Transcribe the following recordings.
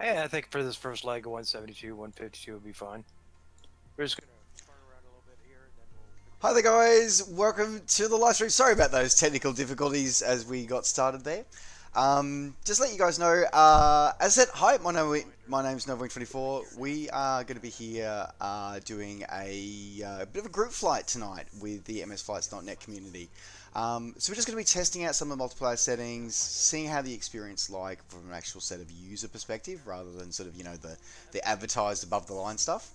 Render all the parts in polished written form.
Hey, I think for this first leg of 172, 152 will be fine. We're just gonna turn around a little bit here, and then we'll. Hi there, guys. Welcome to the live stream. Sorry about those technical difficulties as we got started there. Just let you guys know. As I said, hi. My name's Novawing24. We are going to be here doing a bit of a group flight tonight with the MSFlights.net community. So we're just going to be testing out some of the multiplayer settings, seeing how the experience is like from an actual set of user perspective, rather than sort of the advertised above the line stuff.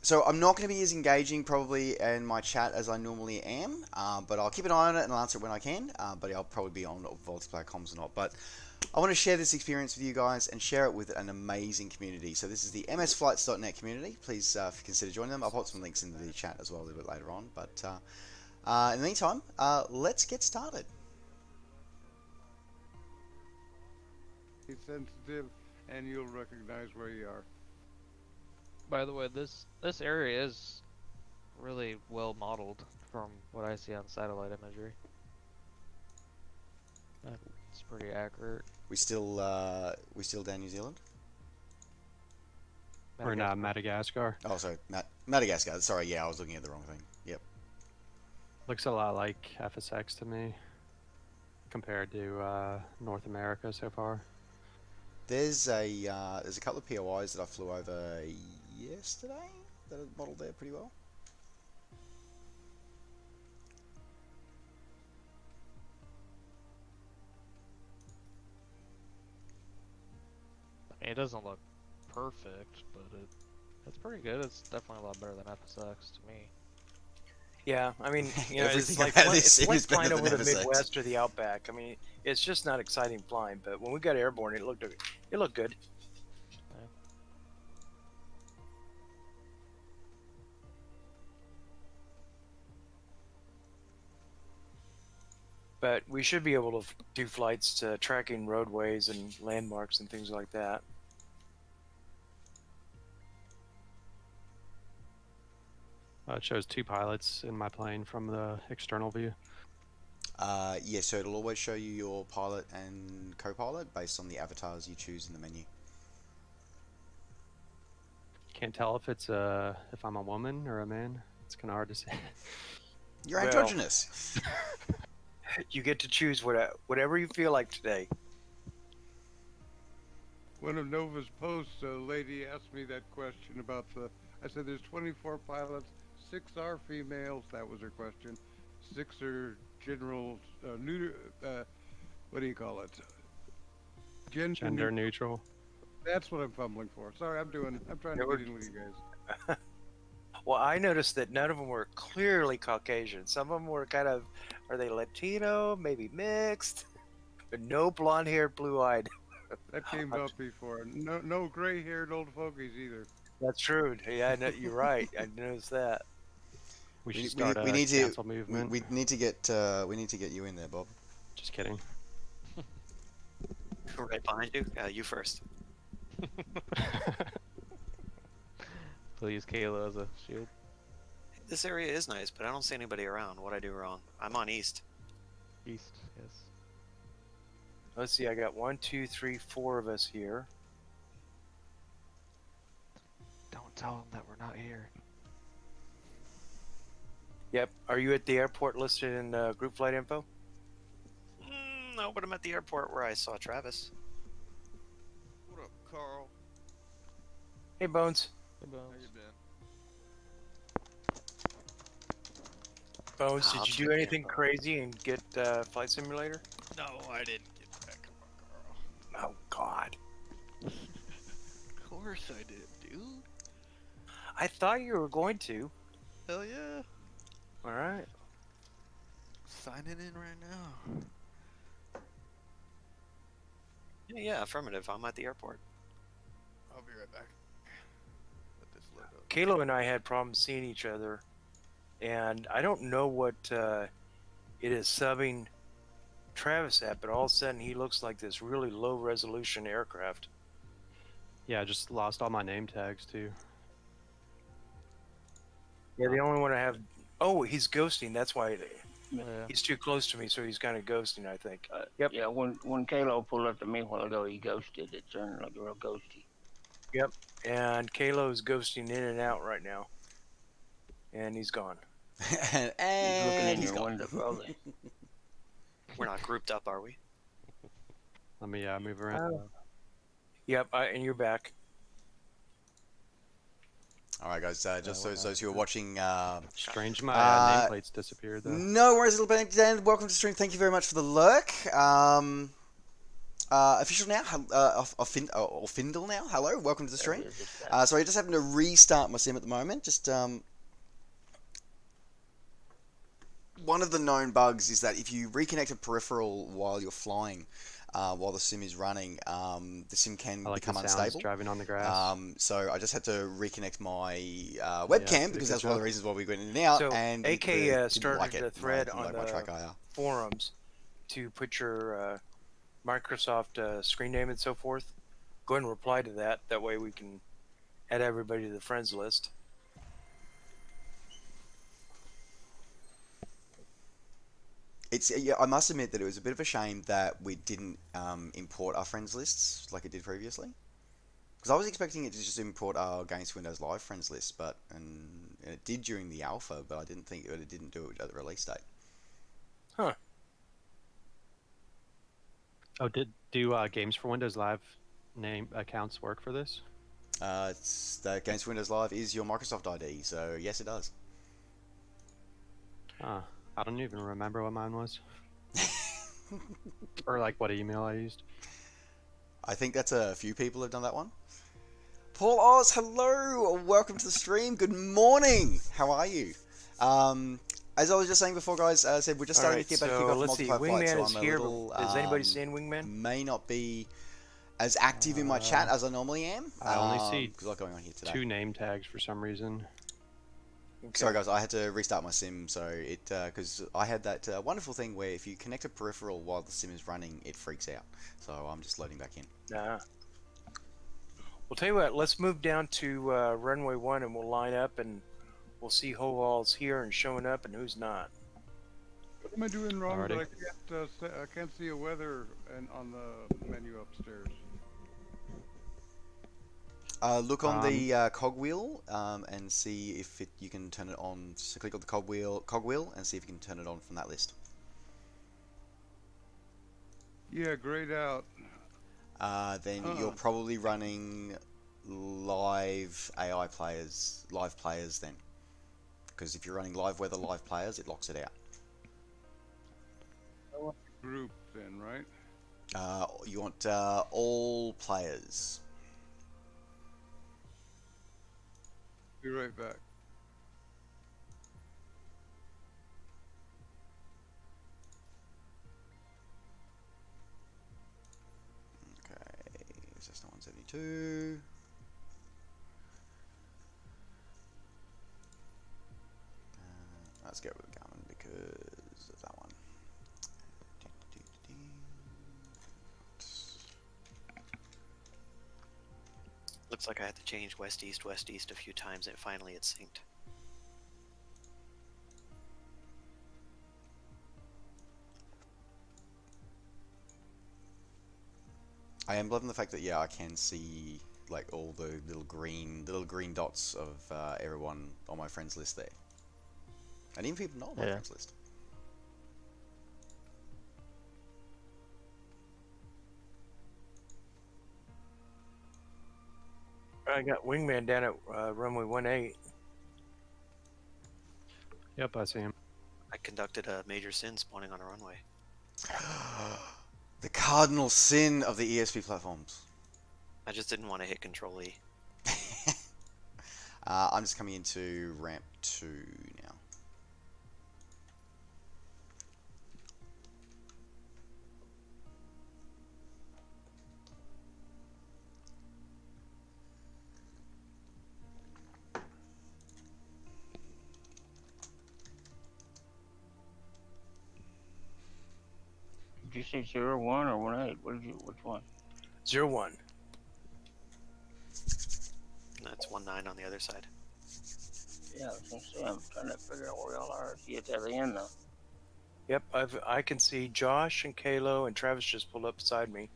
So I'm not going to be as engaging probably in my chat as I normally am, but I'll keep an eye on it and I'll answer it when I can. But I'll probably be on multiplayer comms or not. But I want to share this experience with you guys and share it with an amazing community. So this is the MSFlights.net community. Please consider joining them. I'll put some links into the chat as well a little bit later on. But in the meantime, let's get started. Be sensitive, and you'll recognize where you are. By the way, this area is really well modeled from what I see on satellite imagery. It's pretty accurate. We still down New Zealand? We're in Madagascar. Oh, sorry, Madagascar. Sorry, yeah, I was looking at the wrong thing. Yep. Looks a lot like FSX to me, compared to North America so far. There's a couple of POIs that I flew over yesterday that are modeled there pretty well. I mean, it doesn't look perfect, but it's pretty good. It's definitely a lot better than FSX to me. Yeah, I mean, Everything it's like about this it's like is better flying over than the FSX. Midwest or the Outback. I mean, it's just not exciting flying. But when we got airborne, it looked good. But we should be able to do flights to tracking roadways and landmarks and things like that. It shows 2 pilots in my plane from the external view. Yeah, so it'll always show you your pilot and co-pilot based on the avatars you choose in the menu. Can't tell if it's if I'm a woman or a man. It's kind of hard to say. You're Well, androgynous. You get to choose whatever you feel like today. One of Nova's posts, a lady asked me that question about I said there's 24 pilots, 6 are females, that was her question. 6 are general, what do you call it? Gender neutral. That's what I'm fumbling for. Sorry, I'm trying to get in with you guys. Well, I noticed that none of them were clearly Caucasian. Some of them were kind of, are they Latino, maybe mixed, but no blonde-haired, blue-eyed. That came up before. No gray-haired old fogies either. That's true. Yeah, no, you're right. I noticed that. We should start a need cancel movement. we need to get you in there, Bob. Just kidding. Right behind you. You first. Please, Kayla as a shield. This area is nice, but I don't see anybody around. What'd I do wrong? I'm on east. East, yes. Let's see. I got 1, 2, 3, 4 of us here. Don't tell them that we're not here. Yep. Are you at the airport listed in group flight info? No, but I'm at the airport where I saw Travis. What up, Carl? Hey, Bones. Hey, How Bones. you been? Bones, I'll did you check do the anything info. crazy and get Flight Simulator? No, I didn't get that. Come on, Oh, God. Carl. Of course I did, dude. I thought you were going to. Hell yeah. All right. Signing in right now. Yeah, affirmative. I'm at the airport. I'll be right back. Let this load up. Kalo and I had problems seeing each other, and I don't know what it is subbing Travis at, but all of a sudden he looks like this really low resolution aircraft. Yeah, I just lost all my name tags too. Yeah, the only one I have. Oh, he's ghosting. That's why. Yeah. He's too close to me, so he's kind of ghosting, I think. Yep. Yeah, when Kalo pulled up to me a while ago, he ghosted. It turned like a real ghosty. Yep. And Kalo's ghosting in and out right now. And he's gone. and He's looking in he's your gone. window, probably. We're not grouped up, are we? Let me move around. Yep, and you're back. All right, guys. Just what those who are watching. Strange, my nameplates disappeared though. No worries, little bit. Dan, welcome to the stream. Thank you very much for the lurk. Official now, or Findle now. Hello, welcome to the stream. Sorry, I just happened to restart my sim at the moment. Just one of the known bugs is that if you reconnect a peripheral while you're flying, while the sim is running, the sim can I like become the sounds unstable. driving on the grass. So I just had to reconnect my webcam because that's one of the reasons why we went in and out. So and AK didn't started like it. a thread Didn't on like my the TrackIR. forums to put your Microsoft screen name and so forth. Go ahead and reply to that. That way we can add everybody to the friends list. I must admit that it was a bit of a shame that we didn't import our friends lists like it did previously. Because I was expecting it to just import our Games Windows Live friends list, and it did during the alpha, but I didn't think it didn't do it at the release date. Huh. Oh, do Games for Windows Live name accounts work for this? It's the Games for Windows Live is your Microsoft ID, so yes, it does. I don't even remember what mine was. Or like what email I used. I think that's a few people have done that one. Paul Oz, hello, welcome to the stream. Good morning. How are you? As I was just saying before, guys, I said we're just starting to get back to kick off let's see. multiplayer flights, Wingman so is I'm a here. little, Is anybody seeing Wingman? may not be as active in my chat as I normally am. I only see there's a lot going on here today. 2 name tags for some reason. Okay. Sorry guys, I had to restart my sim, so it because I had that wonderful thing where if you connect a peripheral while the sim is running, it freaks out. So I'm just loading back in. Nah. Well, tell you what. Let's move down to runway 1, and we'll line up, and we'll see who all's here and showing up, and who's not. What am I doing wrong? Alrighty. But I can't see a weather on the menu upstairs. Look on the cogwheel and see if you can turn it on. So click on the cogwheel and see if you can turn it on from that list. Yeah, grayed out. Then you're probably running live AI players, live players then. Because if you're running live weather, live players, it locks it out. Group then, right? You want all players. Be right back. Okay, Cessna 172. Let's go with Garmin because of that one. Looks like I had to change west east a few times, and finally it synced. I am loving the fact that I can see like all the little green dots of everyone on my friends list there, and even people not on my friends list. I got Wingman down at runway 18. Yep, I see him. I conducted a major sin spawning on a runway. The cardinal sin of the ESP platforms. I just didn't want to hit Control E. I'm just coming into ramp 2 now. Did you say 01 or 18? Which one? 01. That's 19 on the other side. Yeah, I was gonna say, I'm trying to figure out where y'all are. See, it's at the end though. Yep, I can see Josh and Kalo and Travis just pulled up beside me.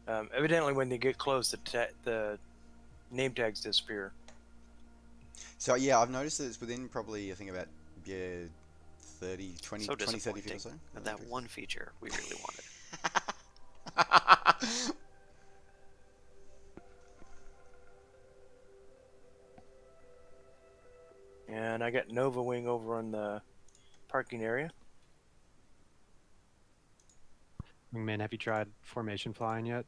Evidently, when they get close, the name tags disappear. So yeah, I've noticed that it's within probably I think about 30, 20, So 20, 30 feet or disappointing. so. And that one feature we really wanted. And I got Nova Wing over in the parking area. Wingman, have you tried formation flying yet?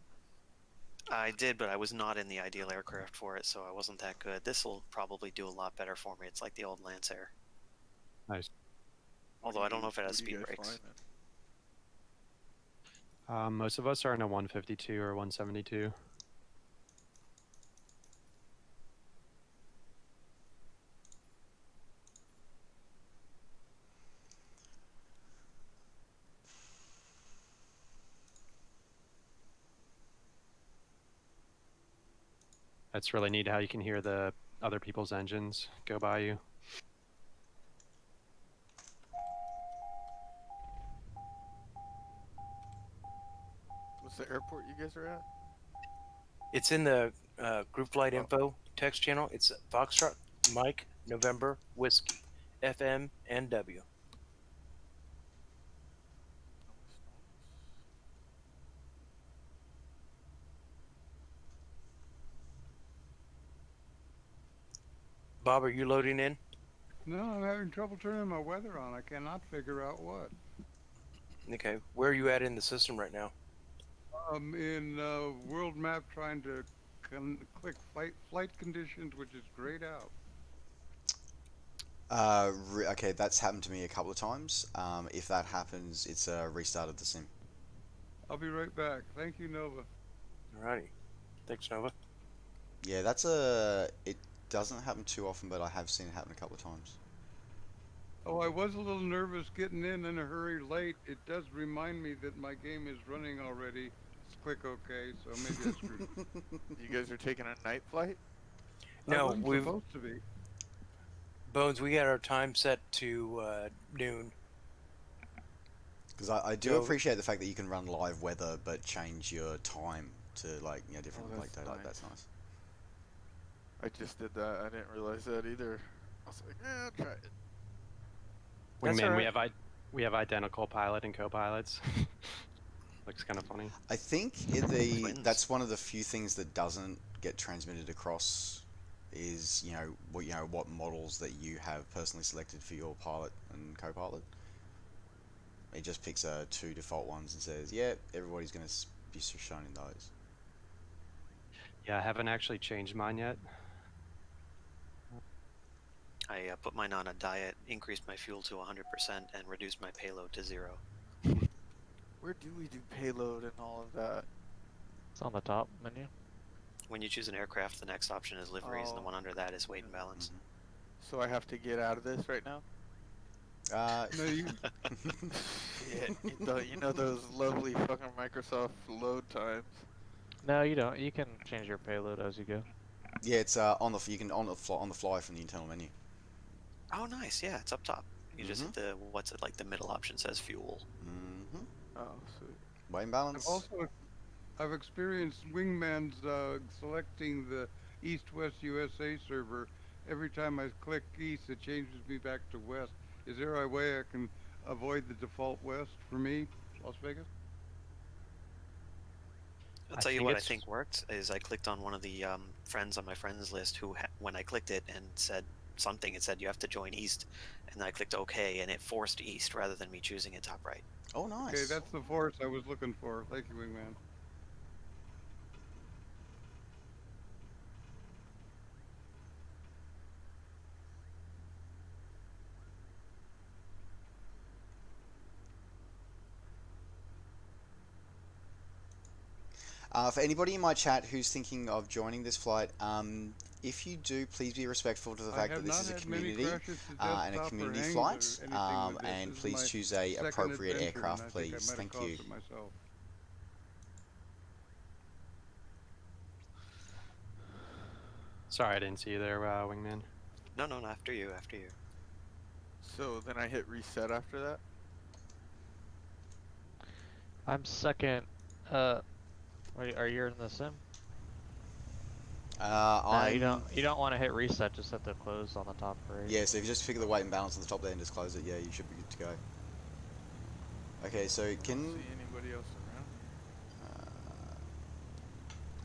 I did, but I was not in the ideal aircraft for it, so I wasn't that good. This will probably do a lot better for me. It's like the old Lancer. Nice. Although I don't know if it has speed brakes. Most of us are in a 152 or 172. That's really neat how you can hear the other people's engines go by you. What's the airport you guys are at? It's in the group flight info text channel. It's Foxtrot Mike November Whiskey FM and W. Bob, are you loading in? No, I'm having trouble turning my weather on. I cannot figure out what. Okay, where are you at in the system right now? In world map trying to click flight conditions, which is grayed out. Okay, that's happened to me a couple of times. If that happens, it's a restart of the sim. I'll be right back. Thank you, Nova. Alrighty, thanks Nova. Yeah, it doesn't happen too often, but I have seen it happen a couple of times. Oh, I was a little nervous getting in a hurry late. It does remind me that my game is running already. Let's click OK, so maybe I screwed it. You guys are taking a night flight? No, wasn't we've supposed to be. Bones. We got our time set to noon. Because I do So- appreciate the fact that you can run live weather, but change your time to like different Oh, like that's daylight. nice. That's nice. I just did that. I didn't realize that either. I was like, I'll try it. That's Wingman, alright. we have identical pilot and co-pilots. Looks kind of funny. I think Twins. that's one of the few things that doesn't get transmitted across is what models that you have personally selected for your pilot and co-pilot. It just picks two default ones and says, yeah, everybody's going to be shown in those. Yeah, I haven't actually changed mine yet. I put mine on a diet, increased my fuel to 100%, and reduced my payload to 0. Where do we do payload and all of that? It's on the top menu. When you choose an aircraft, the next option is liveries, and the Oh. one under that is weight and balance. So I have to get out of this right now? No, you, Shit, you know those lovely fucking Microsoft load times. No, you don't. You can change your payload as you go. Yeah, it's on the fly from the internal menu. Oh, nice. Yeah, it's up top. You just hit the, what's it, like the middle option says fuel. Mm-hmm. Oh, sweet. Weight and balance. I've experienced wingmans selecting the East-West USA server. Every time I click East, it changes me back to West. Is there a way I can avoid the default West for me, Las Vegas? I'll I tell you think what I it's- think worked is I clicked on one of the friends on my friends list who, when I clicked it and said something, it said you have to join East, and then I clicked OK, and it forced East rather than me choosing it top right. Oh, nice. Okay, that's the force I was looking for. Thank you, wingman. For anybody in my chat who's thinking of joining this flight, if you do, please be respectful to the fact that this is a community and a community flight, and please choose a appropriate aircraft, please. Thank you. Sorry, I didn't see you there, Wingman. No, after you. So then I hit reset after that? I'm second. Are you in the sim? No, I'm... you don't want to hit reset. Just hit the close on the top right. Yeah, so if you just figure the weight and balance on the top there and just close it, yeah, you should be good to go. Okay, so I don't can... see anybody else around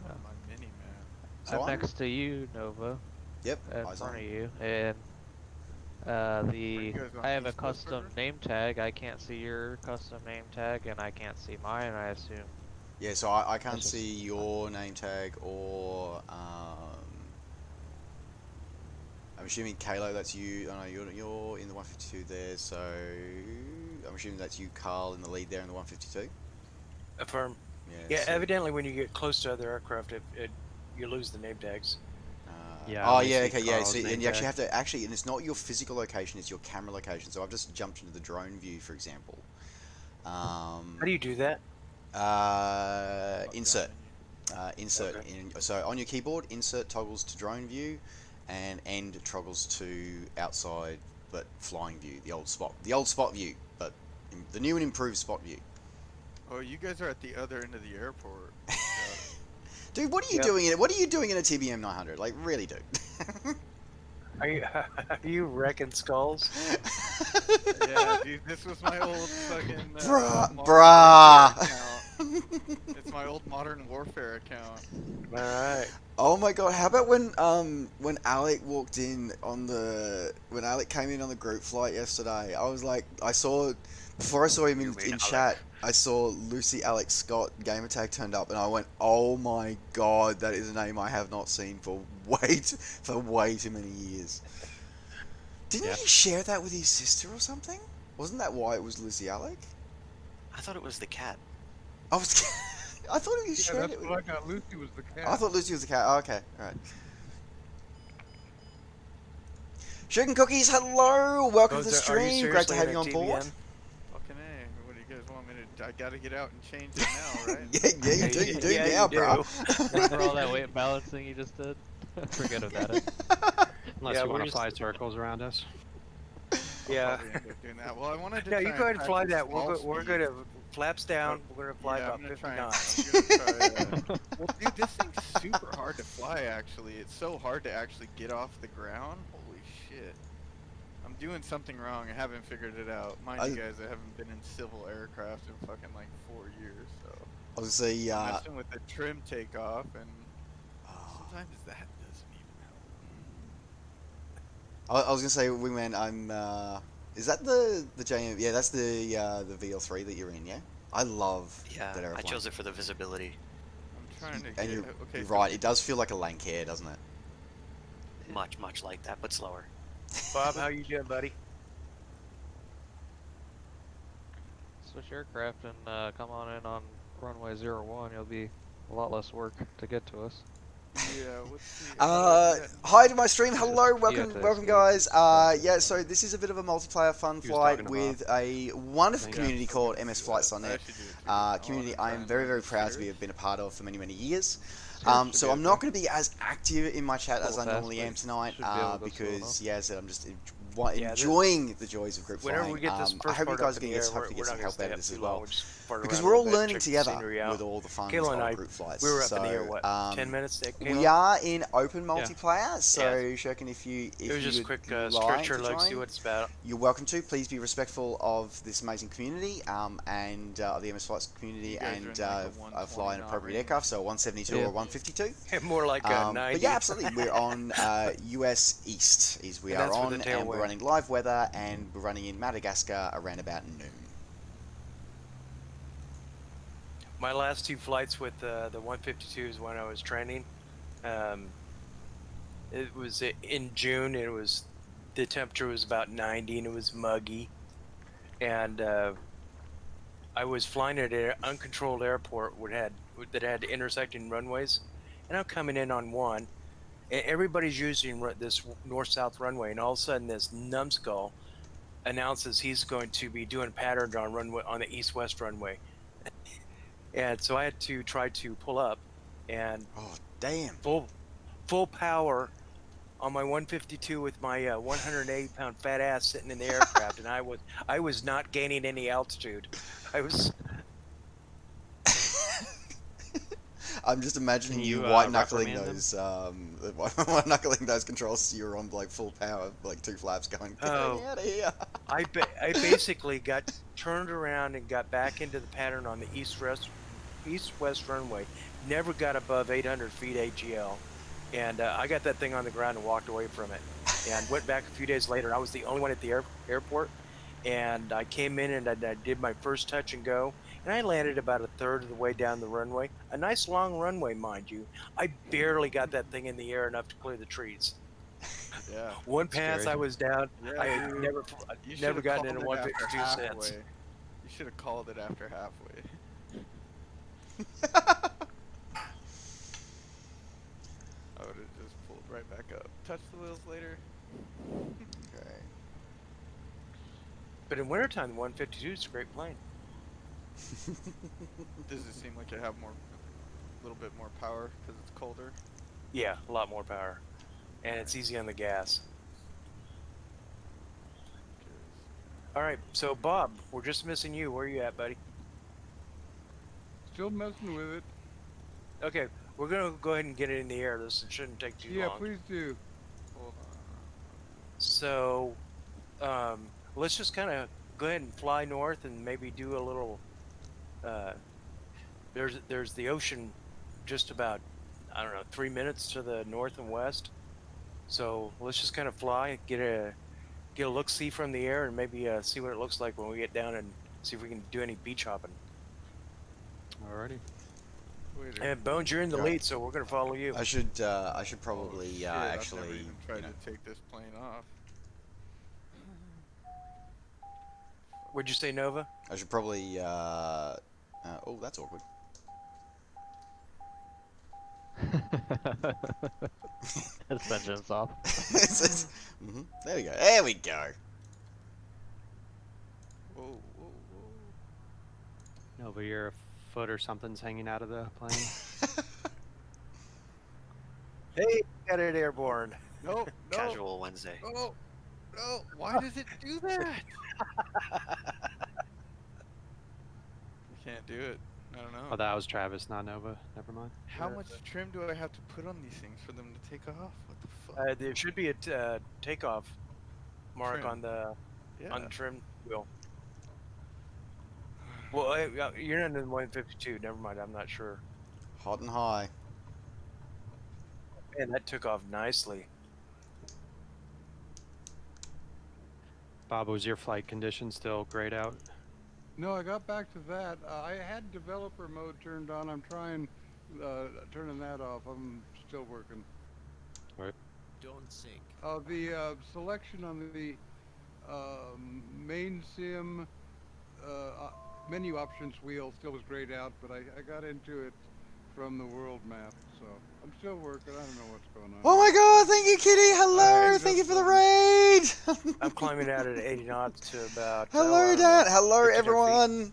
here. On my mini map. So I'm next to you, Nova. Yep, In eyes front on. of you, and you guys on I have a East Coast custom server? name tag. I can't see your custom name tag, and I can't see mine. I assume. Yeah, so I can't That's just- see your name tag or... I'm assuming Kalo, that's you. Oh no, you're in the 152 there, so... I'm assuming that's you, Carl, in the lead there in the 152? Affirm. Yeah, Yeah, so- evidently when you get close to other aircraft, you lose the name tags. Yeah, Oh I yeah, see okay, yeah. Carl's So name and you actually tag. have to and it's not your physical location; it's your camera location. So I've just jumped into the drone view, for example. How do you do that? Insert. Insert. Okay. So on your keyboard, insert toggles to drone view, and end toggles to outside but flying view. The old spot view, but the new and improved spot view. Oh, you guys are at the other end of the airport. Dude, what are you Yep. doing in? What are you doing in a TBM 900? Like, really, dude. Are you wrecking skulls? Yeah, dude, this was my old fucking Bruh, Modern bruh. Warfare account. It's my old Modern Warfare account. All right. Oh my god, how about when Alec walked in on when Alec came in on the group flight yesterday, I was like, before I saw him You in mean Alec. chat, I saw Lucy Alex Scott gamertag turned up and I went, oh my god, that is a name I have not seen for way too many years. Didn't Yeah. he share that with his sister or something? Wasn't that why it was Lucy Alec? I thought it was the cat. I was I thought he Yeah, shared that's it with... what I got. Lucy was the cat. I thought Lucy was the cat. Oh, okay, alright. Chicken Cookies, hello! Welcome to the Are you stream. Great to seriously have in you a on board. TBN? Fucking A. What do you guys want me to? I gotta get out and change it now, right? yeah, you do Yeah, now, you bro. Remember all that weight balancing you just did? Forget about it. Unless Yeah, you want we're to just- fly circles around us. Yeah. Probably end up doing that. Well, I wanted to. Yeah, you try go ahead and fly practice that. We're stall going speed. to flaps down. We're going to fly Yeah, about I'm gonna 50 try, knots. I'm gonna try, well, dude, this thing's super hard to fly. Actually, it's so hard to actually get off the ground. Holy shit! I'm doing something wrong. I haven't figured it out. Mind you guys, I haven't been in civil aircraft in fucking like 4 years, so Obviously, I'm messing with the trim takeoff, and sometimes that doesn't even help. I was gonna say, Wingman, is that the JM? Yeah, that's the VL3 that you're in, yeah? I love Yeah, that airplane. I chose it for the visibility. I'm trying to And get. you're, Okay, you're so right, it does feel like a Lancair, doesn't it? Much like that, but slower. Bob, how you doing, buddy? Switch aircraft and come on in on runway 01. You'll be a lot less work to get to us. Yeah, what's the, how do I do that? Hi to my stream. Hello, You welcome, have to welcome, escape guys. and Yeah, so this is a bit of a multiplayer fun He was flight talking with a wonderful Thank community you. called MS Flights on I Net. should do it too. I wanna Community try I am and very, learn very the proud to stairs. have been a part of for many, many years. Stairs should So be I'm not okay. going to be as active in my chat as I Little normally fast, am but tonight should be able to go slow because, enough. yeah, as I said, I'm just Yeah, enjoying the joys of group Whenever flying. we get this I first hope you part guys up can in the air, hopefully get we're some not help going out to of this stay as up too long. well. We'll just fart Because around we're a all little bit, learning check the together scenery out. with all the fun Kayla of and I, group flights. we were up in the air, So, what, 10 minutes? we Kayla? are in open multiplayer, so Shurkin, if It was just a you quick would like stretch your to legs, see join, what it's about. you're welcome to. Please be respectful of this amazing community and the MS Flights community, You guys and are in like a fly an 120 appropriate knot aircraft, so 172 Yeah. or 152. More like a 90. But yeah, absolutely. We're on US East. We And are that's with on, the and we're tailwind. running live weather, and we're running in Madagascar around about noon. My last two flights with the 152s when I was training, it was in June. The temperature was about 90 and it was muggy, and I was flying at an uncontrolled airport that had intersecting runways, and I'm coming in on one, and everybody's using this north-south runway, and all of a sudden this numbskull announces he's going to be doing patterns on the east-west runway. And so I had to try to pull up, and Oh, damn. full power on my 152 with my 180-pound fat ass sitting in the aircraft, and I was not gaining any altitude. I'm just imagining Can you you, white knuckling reprimand those, white knuckling those controls. So you're on like full power, like 2 flaps going. Get Oh. me out of here! I basically got turned around and got back into the pattern on the east-west runway. Never got above 800 feet AGL, and I got that thing on the ground and walked away from it. And went back a few days later. I was the only one at the airport, and I came in and I did my first touch and go, and I landed about a third of the way down the runway. A nice long runway, mind you. I barely got that thing in the air enough to clear the trees. Yeah. One pass Scary. I was down. Yeah, I had dude. never You never should've gotten into called it after 152 cents. halfway. You should have called it after halfway. I would have just pulled right back up. Touch the wheels later. Okay. But in wintertime, the 152 is a great plane. Does it seem like it have a little bit more power because it's colder? Yeah, a lot more power. And it's easy on the gas. All right, so Bob, we're just missing you. Where are you at, buddy? Still messing with it. Okay, we're going to go ahead and get it in the air. This shouldn't take too Yeah, long. please do. Hold on. So, let's just kind of go ahead and fly north and maybe do a little. There's the ocean, just about, I don't know, 3 minutes to the north and west. So let's just kind of fly, get a look-see from the air, and maybe see what it looks like when we get down and see if we can do any beach hopping. Alrighty. Wait a And Bones, you're in the Go. lead, so we're gonna follow you. I should probably shit, I've never actually. even tried You know, to take this plane off. Would you say Nova? I should probably. Oh, that's awkward. Suspension's off. There we go. There we go. Whoa, whoa, whoa. No, but your foot or something's hanging out of the plane. Hey, got it airborne. No, no, Casual Wednesday. no, no. Why does it do that? You can't do it. I don't know. Oh, that was Travis, not Nova. Never mind. How much trim do I have to put on these things for them to take off? What the fuck? There should be a takeoff mark Trim. on the Yeah. trim wheel. Well, you're not in the 152. Never mind. I'm not sure. Hot and high. Man, that took off nicely. Bob, was your flight condition still grayed out? No, I got back to that. I had developer mode turned on. I'm trying turning that off. I'm still working. Don't sink. The selection on the main sim menu options wheel still was grayed out, but I got into it from the world map, so I'm still working. I don't know what's going on. Oh my god, thank you, Kitty! Hello! Thank you for the raid! I'm climbing out at 80 knots to about. Hello, Dan! Hello, 1,500 everyone!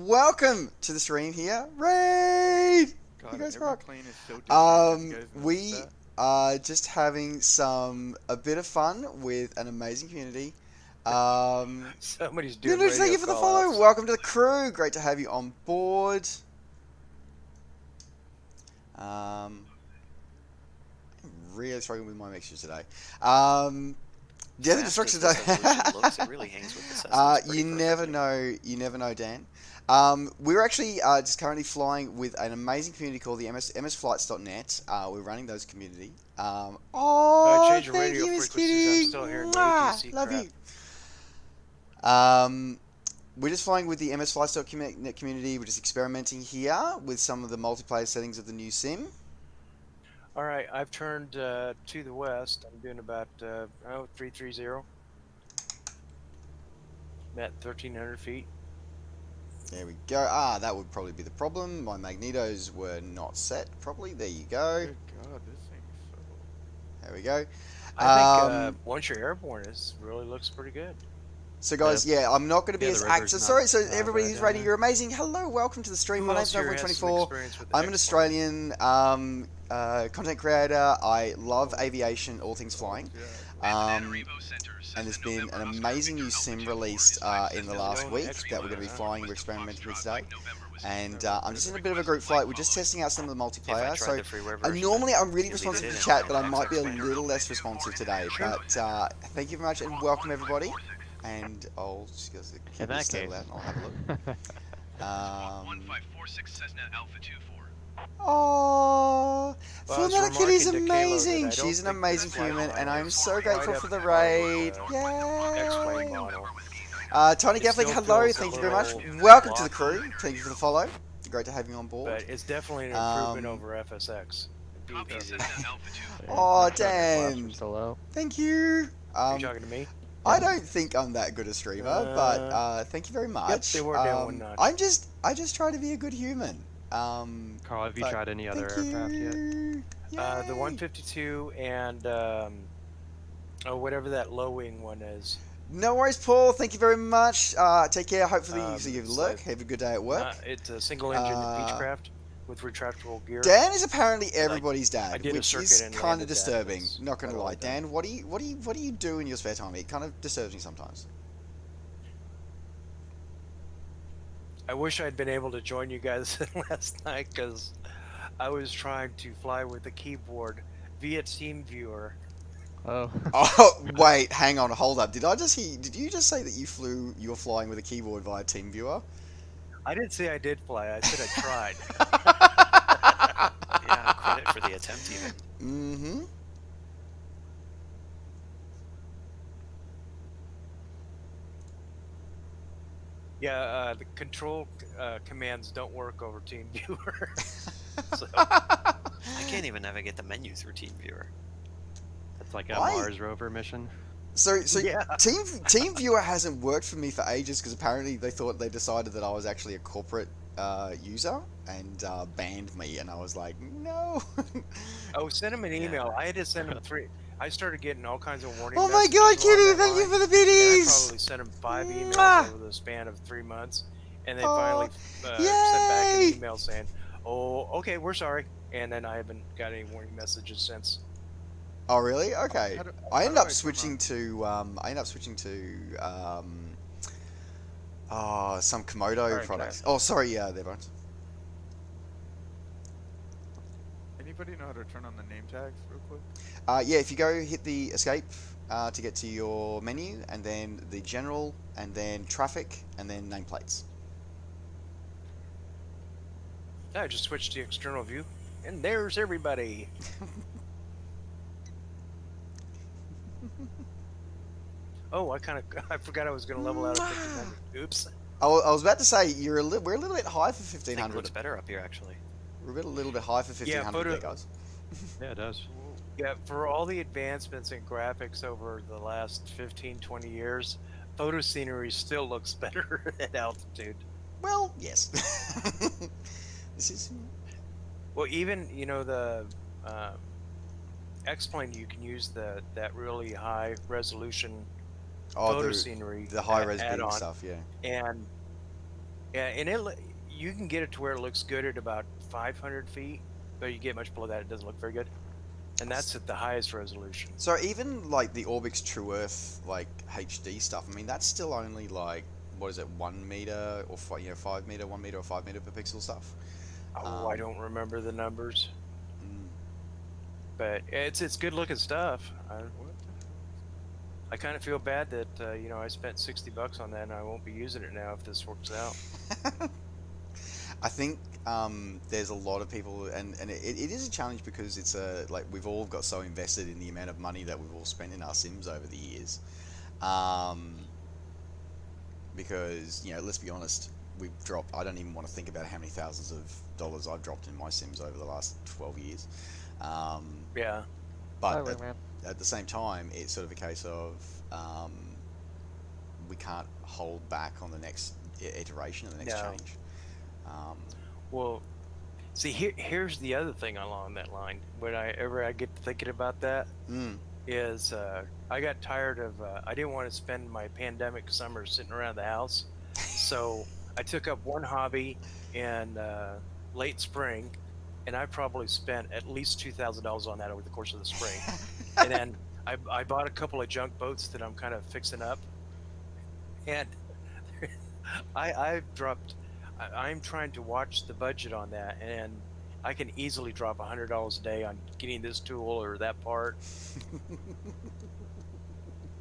Welcome to the stream here. Raid! God, You guys every rock. plane is so different. Have you guys We noticed that? are just having a bit of fun with an amazing community. Somebody's doing. Thank you radio for the call-outs. follow. Welcome to the crew. Great to have you on board. I'm really struggling with my mixtures today. The other Fast as destruction this today. evolution looks, it really hangs with the Cessna. It's pretty You never perfect. know. You never know, Dan. We're actually just currently flying with an amazing community called the MSFlights.net. We're running those community. Oh, Change your thank radio you, Miss frequencies. Kitty. I'm still hearing Mwah, ATC love crap. you. We're just flying with the MSFlights.net community. We're just experimenting here with some of the multiplayer settings of the new sim. All right, I've turned to the west. I'm doing about 330. At 1,300 feet. There we go. That would probably be the problem. My magnetos were not set properly. There you go. Good God, this thing is so. There we go. I think once you're airborne, it really looks pretty good. So guys, yeah, I'm not going to be Yeah, as the river's active. not Sorry, so bad everybody right who's down rating, there. you're amazing. Hello, welcome to the stream. Who My else name's here has some Novel24. experience with the I'm an X-Plane? Australian. content creator. I love aviation, all things flying. And there's been an amazing new sim released in the last week that we're going to be flying. We're experimenting with today. And I'm just in a bit of a group flight. We're just testing out some of the multiplayer. So normally I'm really responsive to the chat, but I might be a little less responsive today. But thank you very much and welcome everybody. And I'll just keep this settled out and I'll have a look. 1546 Cessna Alpha 24. Oh, Fullmetal Kitty's remarking to Kayla that amazing. I don't She's an think amazing this flight human, line and I'm is so quite grateful up for the to raid. X-Wing Yay! model. Tony It Gaffling, still hello. feels a Thank you very much. little Welcome to the blocky. crew. Thank you for the follow. Great to have you on board. But it's definitely an improvement over FSX. Copy Cessna Alpha 24. Oh, Dan. Hello. Thank you. Are you talking to me? I don't think I'm that good a streamer, but thank you very much. they were down one notch. I just try to be a good human. Carl, have you tried any other thank aircraft yet? you. The Yay. 152 and whatever that low wing one is. No worries, Paul. Thank you very much. Take care. Hopefully you it's look. like- Have a good day at work. It's a single engine Beechcraft with retractable gear. Dan is apparently everybody's I dad, did a which circuit is and kind landed of that. disturbing. It's Not gonna quite lie, all done. Dan. What do you do in your spare time? It kind of disturbs me sometimes. I wish I'd been able to join you guys last night because I was trying to fly with the keyboard via TeamViewer. Oh. Oh wait, hang on, hold up. Did you just say that you were flying with a keyboard via TeamViewer? I didn't say I did fly. I said I tried. Yeah, credit for the attempt even. Mm-hmm. Yeah, the control commands don't work over TeamViewer. So, I can't even navigate the menu through TeamViewer. It's like a Why? Mars rover mission. So yeah. TeamViewer hasn't worked for me for ages because apparently they decided that I was actually a corporate user and banned me, and I was like, no. Oh, send him an email. I had to send him 3. I started getting all kinds of warning Oh my messages God, along Kitty! that Thank you line, for the and I biddies. probably sent him 5 emails Mwah! over the span of 3 months, and they Oh, finally sent back yay! an email saying, "Oh, okay, we're sorry." And then I haven't got any warning messages since. Oh really? Okay. How do- I how ended do up I switching come to some Komodo Sorry, products. Oh sorry, yeah, there, Bones. Anybody know how to turn on the name tags real quick? Yeah, if you go hit the escape to get to your menu, and then the general, and then traffic, and then nameplates. I just switched to external view, and there's everybody. Oh, I forgot I was going to level out at 1500. Oops. I was about to say we're a little bit high for I think it 1500. looks better up here actually. We're a little bit high for 1500 there, guys. Yeah, it does. Yeah, for all the advancements in graphics over the last 15, 20 years, photo scenery still looks better at altitude. Well, yes. This is. Well, even, the X-Plane, you can use that really high resolution photo scenery. The high res add-on. beam stuff, yeah. And you can get it to where it looks good at about 500 feet, but you get much below that, it doesn't look very good. And that's at the highest resolution. So even like the Orbix True Earth like HD stuff, I mean that's still only like what is it, 1 meter or 5 meter, 1 meter or 5 meter per pixel stuff. Oh, I don't remember the numbers, Mm. but it's good looking stuff. I kind of feel bad that I spent $60 on that and I won't be using it now if this works out. I think there's a lot of people, and it is a challenge because it's like we've all got so invested in the amount of money that we've all spent in our Sims over the years. Because let's be honest, we've dropped. I don't even want to think about how many thousands of dollars I've dropped in my Sims over the last 12 years. Yeah. But Highway, man. at the same time, it's sort of a case of we can't hold back on the next iteration and the next No. change. Well, see, here's the other thing along that line. Whenever I get to thinking about that, is I got tired of, I didn't want to spend my pandemic summer sitting around the house. So I took up one hobby in late spring and I probably spent at least $2,000 on that over the course of the spring. And then I bought a couple of junk boats that I'm kind of fixing up, and I've dropped. I'm trying to watch the budget on that, and I can easily drop $100 a day on getting this tool or that part.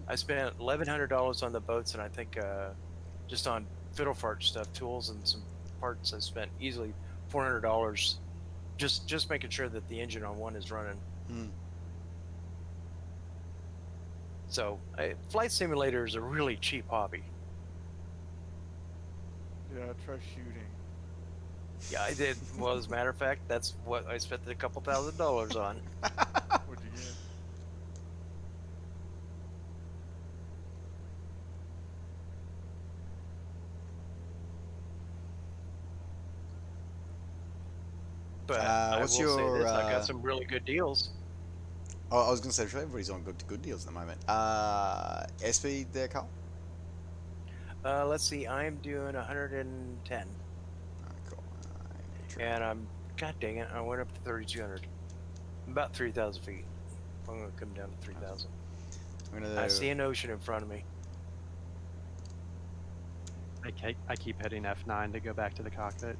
I spent $1,100 on the boats, and I think just on fiddle fart stuff, tools and some parts, I spent easily $400 just making sure that the engine on one is running. So flight simulator is a really cheap hobby. Yeah, try shooting. Yeah, I did. Well, as a matter of fact, that's what I spent a couple $1,000s on. What'd you get? But I will what's say your, this, I got some really good deals. Oh, I was going to say, everybody's on good deals at the moment. SP there, Carl? Let's see, I'm doing 110. Cool. And I'm, god dang it, I went up to 3,200. About 3,000 feet. I'm going to come down to 3,000. I see an ocean in front of me. I keep hitting F9 to go back to the cockpit.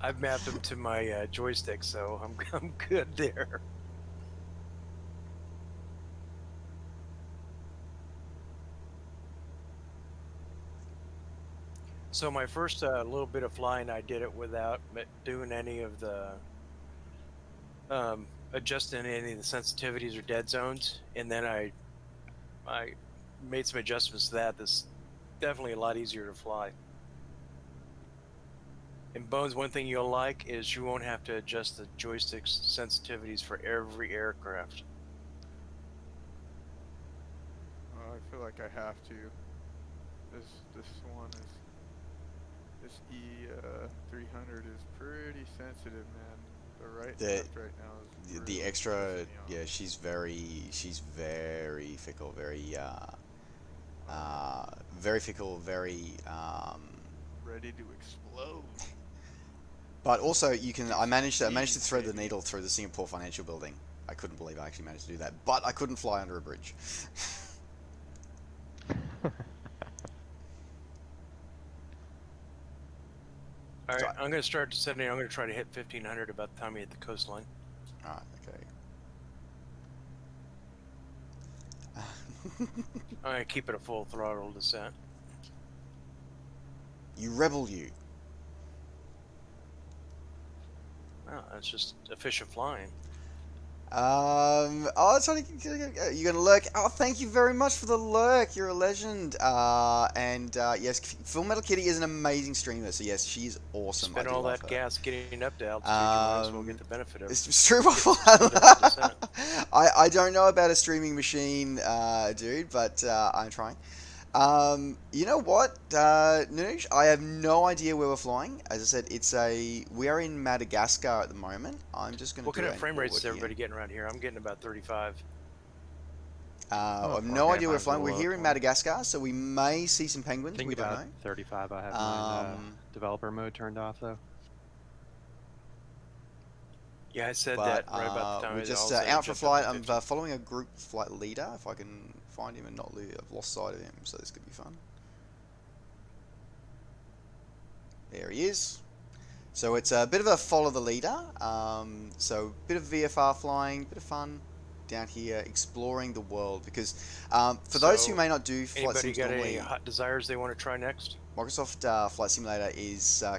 I've mapped them to my joystick, so I'm good there. So my first little bit of flying, I did it without doing any of the adjusting any of the sensitivities or dead zones, and then I made some adjustments to that. That's definitely a lot easier to fly. And Bones, one thing you'll like is you won't have to adjust the joystick sensitivities for every aircraft. I feel like I have to. This one is, this E300 is pretty sensitive, man. The right left right now is the really extra, pissing me yeah, off. she's very fickle, very fickle, very Ready to explode. But also, I managed to thread the needle through the Singapore Financial Building. I couldn't believe I actually managed to do that, but I couldn't fly under a bridge. All right, I'm going to start descending. I'm going to try to hit 1,500 about the time we hit the coastline. Alright, okay. I'm going to keep it a full throttle descent. You rebel, you. Well, that's just efficient flying. Oh, it's only, you're gonna lurk. Oh, thank you very much for the lurk. You're a legend. Yes, Full Metal Kitty is an amazing streamer. So yes, she's awesome. Spend I do all love that her. gas getting up to altitude. You might as well get the benefit of it. It's true. I don't know about a streaming machine, dude, but I'm trying. You know what, Noosh? I have no idea where we're flying. As I said, we are in Madagascar at the moment. I'm just going to. What kind of frame rates is everybody getting around here? I'm getting about 35. I have no idea where we're flying. We're here in Madagascar, so we may see some penguins. Think We don't about know. 35. I have my developer mode turned off though. Yeah, I said that right about the time. We're just out for flight. I'm following a group flight leader. If I can find him and not lose, I've lost sight of him, so this could be fun. There he is. So it's a bit of a follow the leader. So a bit of VFR flying, bit of fun down here, exploring the world. Because for those who may not do flight sims got normally, any hot desires they want to try next? Microsoft Flight Simulator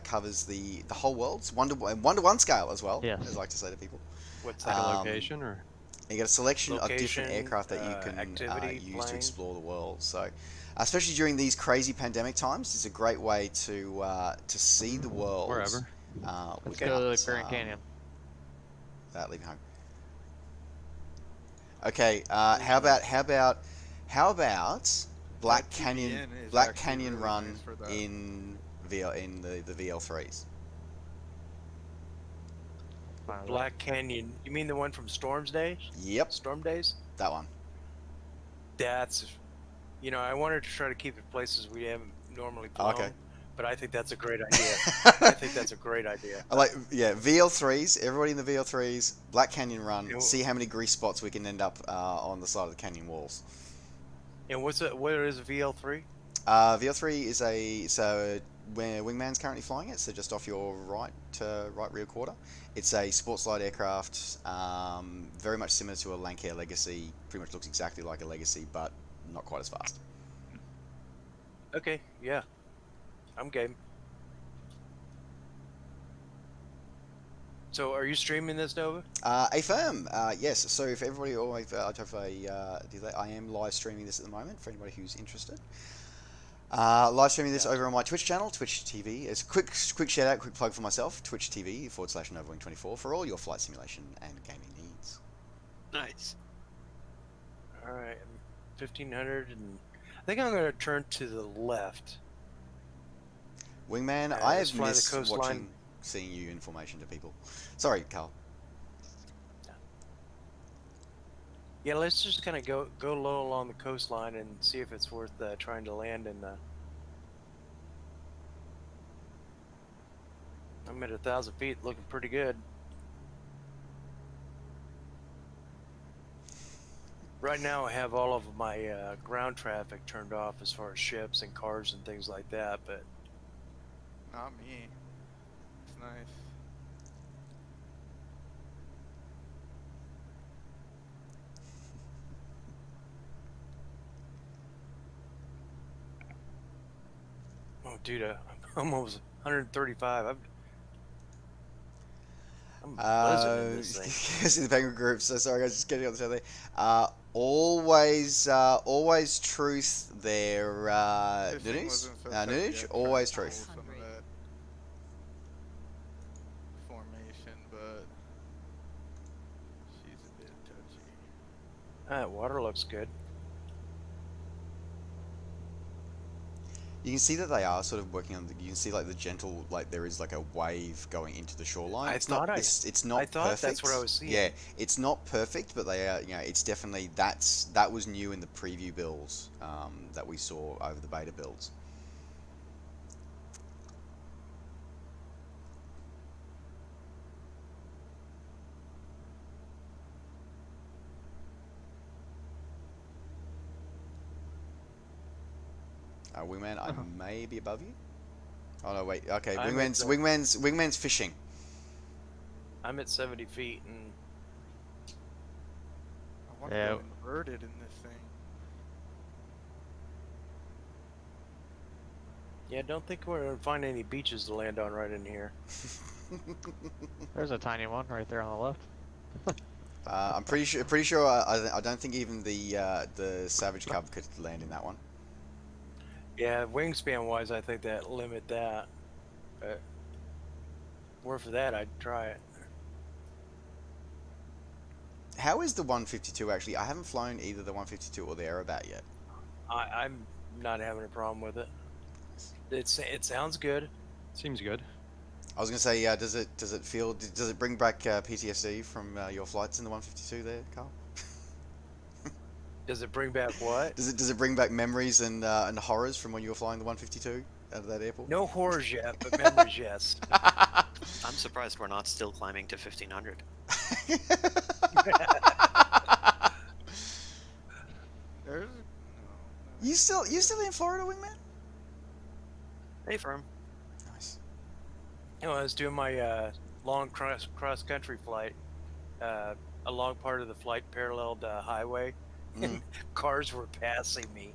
covers the whole world. It's 1-to-1 scale as well. Yes. As I like to say to people. What's Like that? a location or? You get a selection of Location, different aircraft that you can use flying. to explore the world. So, especially during these crazy pandemic times, it's a great way to see the world. Wherever. Let's go to the Grand Canyon. Without leaving home. Okay. How about Black Canyon Run nice for that. in the VL3s? Black Canyon. You mean the one from Storm's Days? Yep, Storm Days? that one. That's, I wanted to try to keep it places we haven't normally flown. Okay. but I think that's a great idea. I think that's a great idea. I like, yeah, VL3s. Everybody in the VL3s, Black Canyon run. Ew. See how many grease spots we can end up on the side of the canyon walls. And what is a VL3? VL3 is where Wingman's currently flying it, so just off your right rear quarter. It's a sports light aircraft, very much similar to a Lancair Legacy. Pretty much looks exactly like a Legacy, but not quite as fast. Okay, yeah, I'm game. So, are you streaming this, Nova? Affirm, yes. So if everybody always, I am live streaming this at the moment for anybody who's interested. Live streaming this over on my Twitch channel, Twitch TV. It's a quick shout out, quick plug for myself, Twitch TV /NovaWing24 for all your flight simulation and gaming needs. Nice. All right, 1500, and I think I'm going to turn to the left. Wingman, I let's have fly the missed coastline. seeing you in formation to people. Sorry, Carl. Yeah, let's just kind of go low along the coastline and see if it's worth trying to land in the. I'm at 1,000 feet, looking pretty good. Right now, I have all of my ground traffic turned off as far as ships and cars and things like that, but Not me. It's nice. oh, dude, I'm almost 135. I'm buzzing in this thing. See the penguin group. So sorry, guys, just getting on the show there. Always truth there. Fishing Nunuj? wasn't so Nunuj? tough yet, Always trying to truth. pull some of that formation, but she's a bit touchy. That water looks good. You can see that they are sort of working on. You can see like the gentle, like there is like a wave going into the shoreline. It's not thought that's what I was seeing. Yeah, it's not perfect, but they are. You know, it's definitely that was new in the preview builds that we saw over the beta builds. Wingman, I may be above you. Oh no, wait. Okay, Wingman's fishing. I'm at 70 feet, and I want to Yeah. go inverted in this thing. yeah, don't think we're gonna find any beaches to land on right in here. There's a tiny one right there on the left. I'm pretty sure. I don't think even the Savage Cub could land in that one. Yeah, wingspan wise, I think that limit that. But more for that, I'd try it. How is the 152 actually? I haven't flown either the 152 or the Aerobat yet. I'm not having a problem with it. It sounds good. Seems good. I was gonna say, does it bring back PTSD from your flights in the 152 there, Carl? Does it bring back what? Does it bring back memories and horrors from when you were flying the 152 out of that airport? No horrors yet, but memories, yes. I'm surprised we're not still climbing to 1500. There's You still in Florida, Wingman? Hey, firm. Nice. You know, I was doing my long cross country flight. A long part of the flight paralleled the highway, and cars were passing me.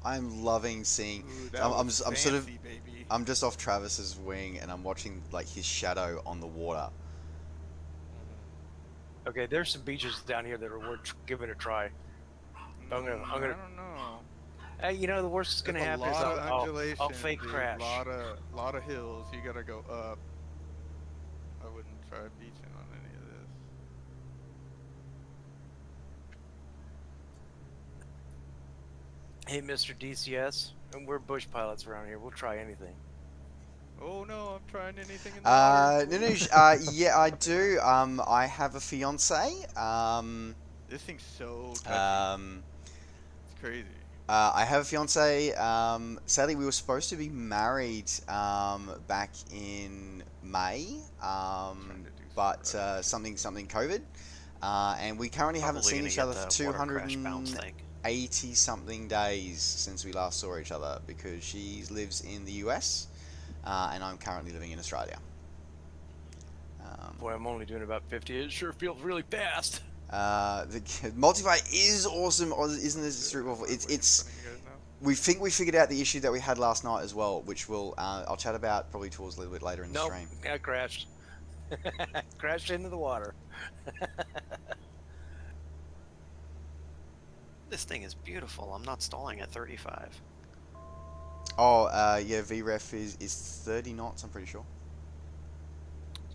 I'm loving seeing. Ooh, that I'm was sort of. fancy, baby. I'm just off Travis's wing, and I'm watching like his shadow on the water. Okay, there's some beaches down here that are worth giving a try. I'm gonna. I don't know. Hey, you know, the worst that's gonna There's happen a is lot of I'll undulation, fake dude. crash. Lot of hills. You gotta go up. I wouldn't try beaching on any of this. Hey, Mr. DCS, and we're bush pilots around here. We'll try anything. Oh no, I'm trying anything in the water. Nunuj, yeah, I do. I have a fiance. This thing's so touchy. It's crazy. I have a fiance. Sadly, we were supposed to be married back in May, but something COVID, and we currently haven't Probably seen gonna each get other for the water crash bounce thing. 280 something days since we last saw each other, because she lives in the US and I'm currently living in Australia. Boy, I'm only doing about 50. It sure feels really fast. The multiplayer is awesome, isn't it? It's we think we figured out the issue that we had last night as well, which I'll chat about probably towards a little bit later in the stream. I crashed. Crashed into the water. This thing is beautiful. I'm not stalling at 35. Oh, yeah, VREF is 30 knots, I'm pretty sure.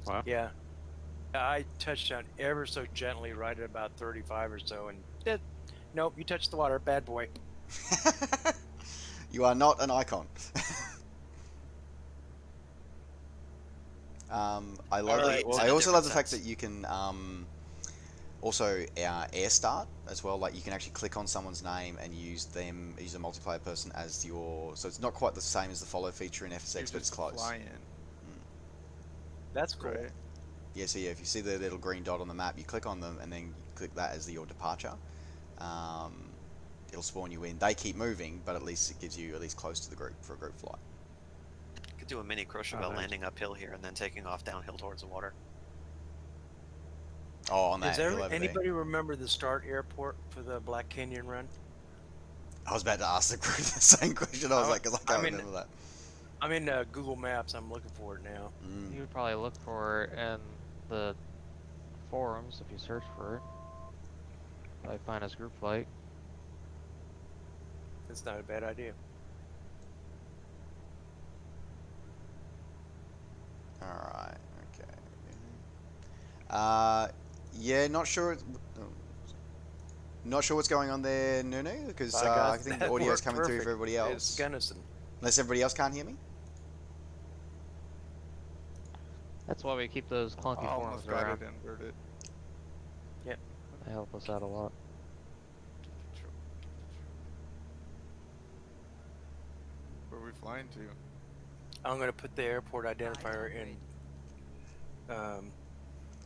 Wow. Yeah. I touched down ever so gently right at about 35 or so, and nope, you touched the water, bad boy. You are not an icon. I also love the fact that you can also air start as well. Like you can actually click on someone's name and use a multiplayer person as your. So it's not quite the same as the follow feature in FSX, but it's close. That's cool. Right. Yeah, so yeah, if you see the little green dot on the map, you click on them and then you click that as your departure. It'll spawn you in. They keep moving, but at least it gives you at least close to the group for a group flight. Could do a mini Courchevel landing uphill here and then taking off downhill towards the water. Oh, on that Does hill over anybody remember the start airport for the Black Canyon run? I was about to ask the group the same question. I was like, because I can't remember that. I'm in Google Maps. I'm looking for it now. You would probably look for it in the forums if you search for it. Probably find his group flight. That's not a bad idea. Alright, okay. Yeah, not sure. Not sure what's going on there, Nunu, because I think the audio's coming through for everybody else. It's Gunnison. Unless everybody else can't hear me? That's why we keep those clunky forums Almost got around. it inverted. Yep. They help us out a lot. Where are we flying to? I'm going to put the airport identifier in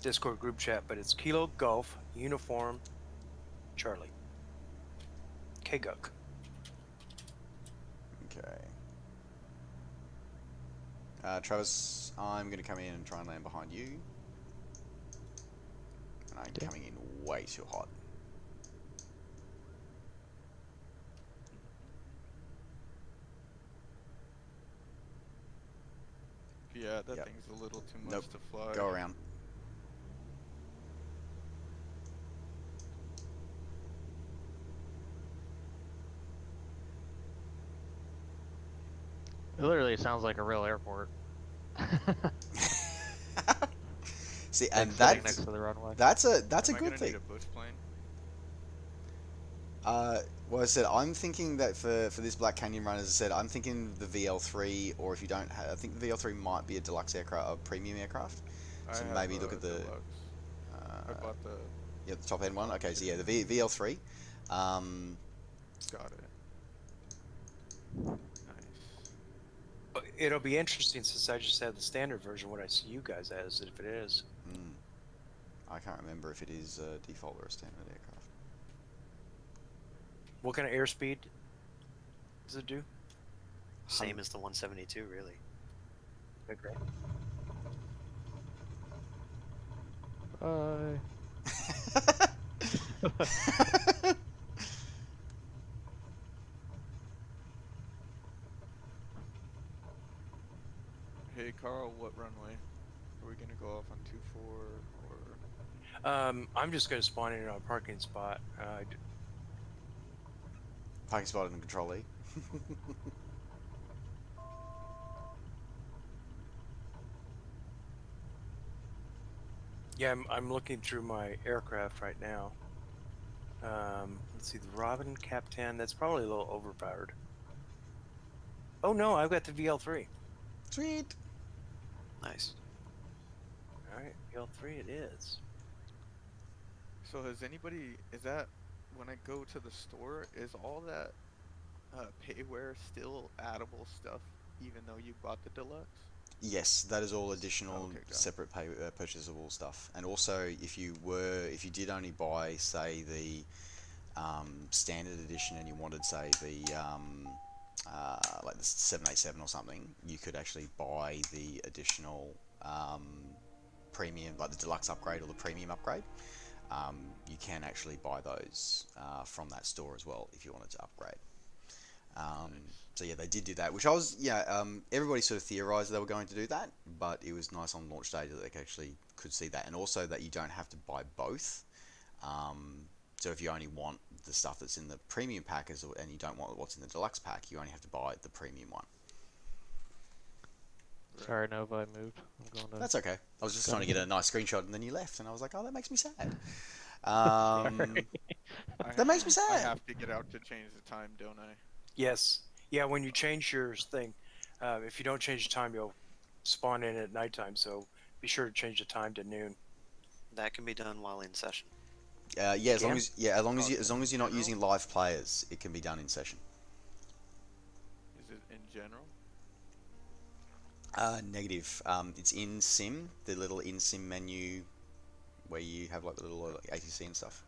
Discord group chat, but it's Kilo Golf Uniform Charlie. KGUK. Okay. Travis, I'm going to come in and try and land behind you. And I'm coming in way too hot. Yeah, that thing's a little too much to fly. Go around. It literally sounds like a real airport. See, and sitting next to the runway. that's a Am I good gonna thing. need a bush plane? Well, I said I'm thinking that for this Black Canyon run, as I said, I'm thinking the VL3, or if you don't have, I think the VL3 might be a deluxe aircraft, a premium aircraft. So maybe look at the. I bought the. Yeah, the top end one. Okay, so yeah, the VL3. Got it. It'll be interesting since I just have the standard version. What I see you guys as, if it is. I can't remember if it is a default or a standard aircraft. What kind of airspeed does it do? Same as the 172, really. Okay. Hey Carl, what runway? Are we gonna go off on 24 or? I'm just going to spawn in on a parking spot. Parking spot in the Control E. Yeah, I'm looking through my aircraft right now. Let's see, the Robin Cap 10. That's probably a little overpowered. Oh no, I've got the VL3. Sweet. Nice. All right, VL3 it is. So has anybody, is that, when I go to the store, is all that payware still addable stuff, even though you bought the deluxe? Yes, that is all additional Okay, got it. separate purchasable stuff. And also, if you did only buy, say, the standard edition, and you wanted, say, the like the 787 or something, you could actually buy the additional premium, like the deluxe upgrade or the premium upgrade. You can actually buy those from that store as well if you wanted to upgrade. So yeah, they did do that, which I was, everybody sort of theorized they were going to do that, but it was nice on launch day that they actually could see that, and also that you don't have to buy both. So if you only want the stuff that's in the premium pack and you don't want what's in the deluxe pack, you only have to buy the premium one. Sorry, Nova, I moved. I'm going to... That's okay. I was just trying to get a nice screenshot, and then you left, and I was like, oh, that makes me sad. That makes me sad. I have to get out to change the time, don't I? Yes. Yeah, when you change your thing, if you don't change the time, you'll spawn in at nighttime. So be sure to change the time to noon. That can be done while in session. Yeah, as long as you're not using live players, it can be done in session. Is it in general? Negative. It's in sim, the little in sim menu where you have like the little ATC and stuff.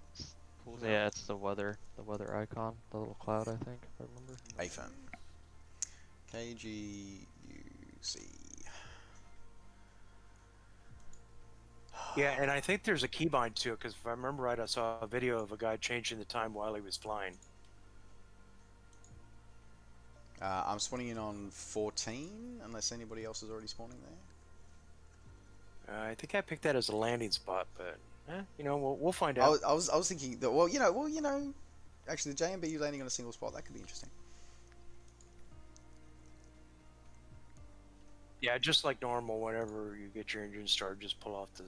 Yeah, it's the weather icon, the little cloud, I think, if I remember. AFM. KGUC. Yeah, and I think there's a keybind to it, because if I remember right, I saw a video of a guy changing the time while he was flying. I'm spawning in on 14, unless anybody else is already spawning there. I think I picked that as a landing spot, but we'll find out. I was thinking that actually the JMB landing on a single spot, that could be interesting. Yeah, just like normal, whenever you get your engine started, just pull off the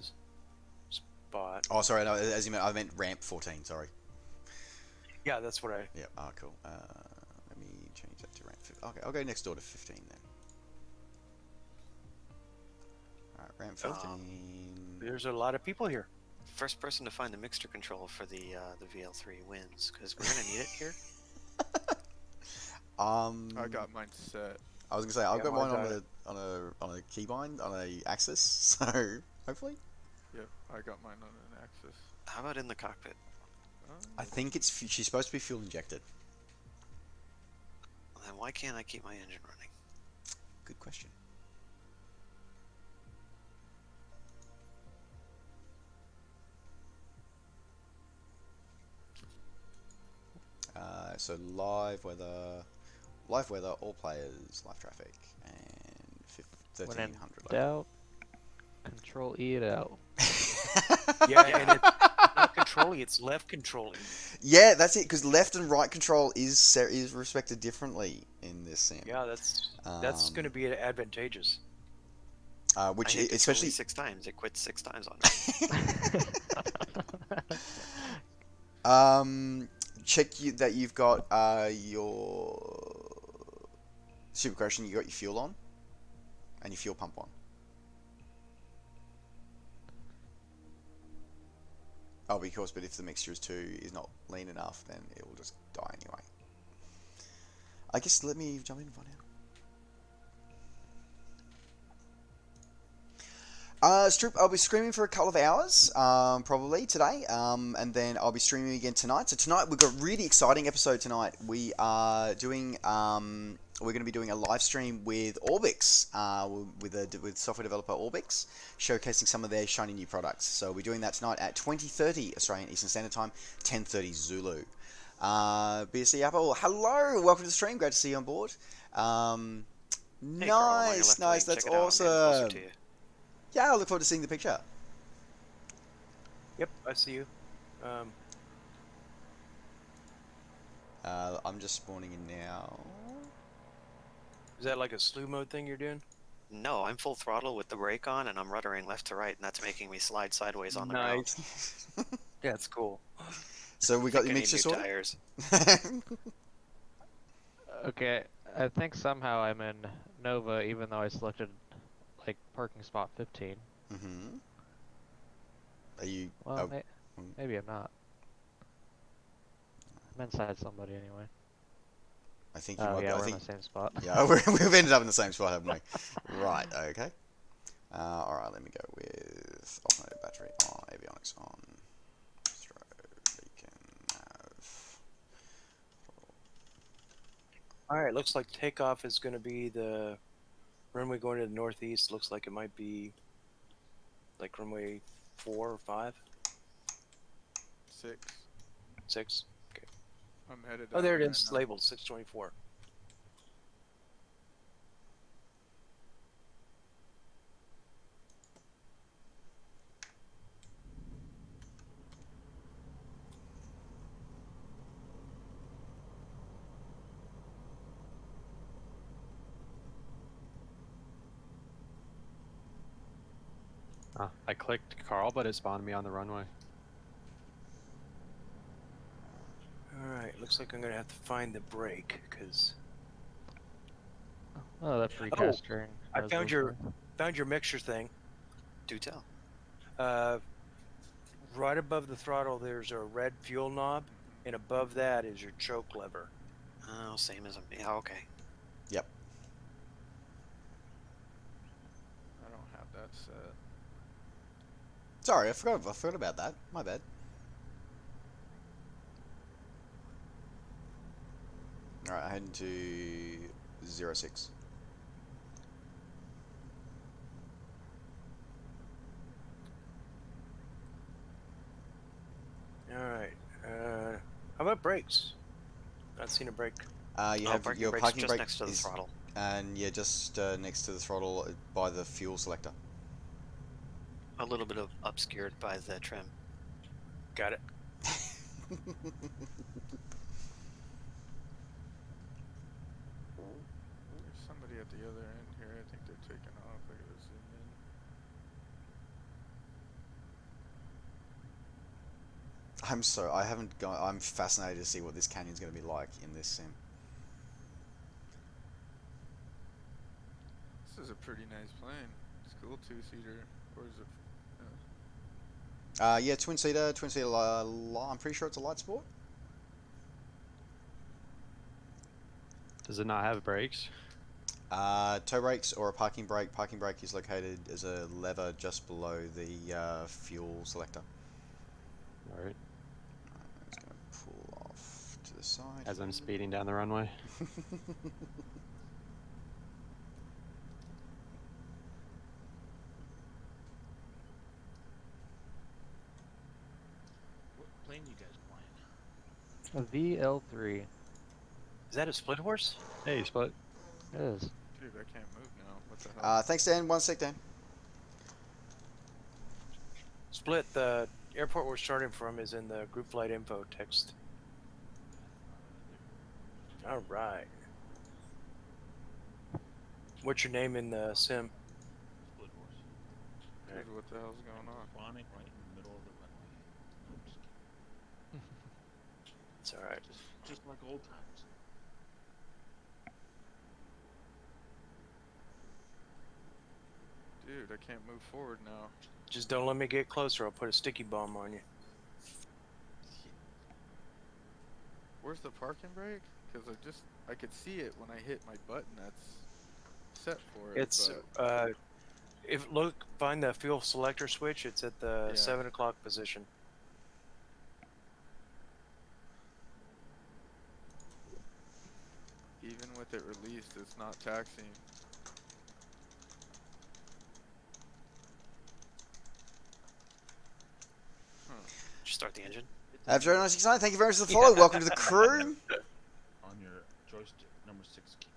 spot. Oh, sorry, no, as you meant, I meant ramp 14. Sorry. Yeah, that's what I. Yeah. Oh, cool. Let me change that to ramp 15. Okay, I'll go next door to 15 then. All right, ramp 15. There's a lot of people here. First person to find the mixture control for the VL3 wins, because we're gonna need it here. I got mine set. I was gonna say I've got mine on a keybind on a axis, so hopefully. Yep, I got mine on an axis. How about in the cockpit? I think she's supposed to be fuel injected. Well, then why can't I keep my engine running? Good question. So live weather, all players, live traffic, and 1300. When in doubt, Control E it out. Yeah, and it's not controlling; it's left controlling. Yeah, that's it. Because left and right control is respected differently in this sim. Yeah, that's going to be advantageous. Which I hit especially 6 times. It quits 6 times on me. Check that you've got your super correction. You got your fuel on, and your fuel pump on. Oh, but if the mixture is not lean enough, then it will just die anyway. I guess let me jump in and find out. I'll be streaming for a couple of hours, probably today, and then I'll be streaming again tonight. So tonight we've got a really exciting episode tonight. We are doing, we're going to be doing a live stream with Orbix, with software developer Orbix, showcasing some of their shiny new products. So we're doing that tonight at 20:30 Australian Eastern Standard Time, 10:30 Zulu. BSC Apple, hello, welcome to the stream. Great to see you on board. Nice, that's awesome. Yeah, I look forward to seeing the picture. Yep, I see you. I'm just spawning in now. Is that like a slew mode thing you're doing? No, I'm full throttle with the brake on, and I'm ruddering left to right, and that's making me slide sideways on the ground. Yeah, it's cool. So we got the mixture sorted? Tires. Okay, I think somehow I'm in Nova, even though I selected like parking spot 15. Mm-hmm. Are you? Well, Maybe I'm not. I'm inside somebody anyway. I think you Oh might. yeah, I we're in think. the same spot. Yeah, we've ended up in the same spot, haven't we? Right. Okay. All right. Let me go with alternating battery on, avionics on. Beacon nav. All right, looks like takeoff is going to be the runway going to the northeast. Looks like it might be like runway 4 or 5, 6. 6. Okay. I'm headed. Oh, there it out is, right now. labeled 624. I clicked Carl, but it spawned me on the runway. All right, looks like I'm going to have to find the brake because Oh, that precast steering. I found your mixture thing. Do tell. Right above the throttle, there's a red fuel knob, and above that is your choke lever. Oh, same as a. Yeah, okay. Yep. I don't have that set. Sorry, I forgot about that. My bad. All right, heading to 06. All right. How about brakes? Not seen a brake. You Oh, have parking your brake's parking just brake next to the is- throttle. and yeah, just next to the throttle by the fuel selector. A little bit of obscured by the trim. Got it. There's somebody at the other end here. I think they're taking off. I gotta zoom in. I haven't gone. I'm fascinated to see what this canyon's going to be like in this sim. This is a pretty nice plane. It's cool, 2-seater. Or is it? Yeah, twin seater. I'm pretty sure it's a light sport. Does it not have brakes? Tow brakes or a parking brake. Parking brake is located as a lever just below the fuel selector. All right. It's going to pull off to the side. As I'm speeding down the runway. What plane you guys flying? A VL3. Is that a split horse? Hey, Split. It is. Dude, I can't move now. What the hell? Thanks, Dan. 1 sec, Dan. Split. The airport we're starting from is in the group flight info text. All right. What's your name in the sim? Split horse. Dude, what the hell's going on? Spawning right in the middle of the runway. I'm just kidding. It's all right. Just like old times. Dude, I can't move forward now. Just don't let me get closer. I'll put a sticky bomb on you. Where's the parking brake? Because I could see it when I hit my button that's set for it. It's but find the fuel selector switch. It's at the Yeah. 7 o'clock position. even with it released, it's not taxiing. Just start the engine. After 969, thank you very much for the follow. Welcome to the crew. On your joystick, number 6 key.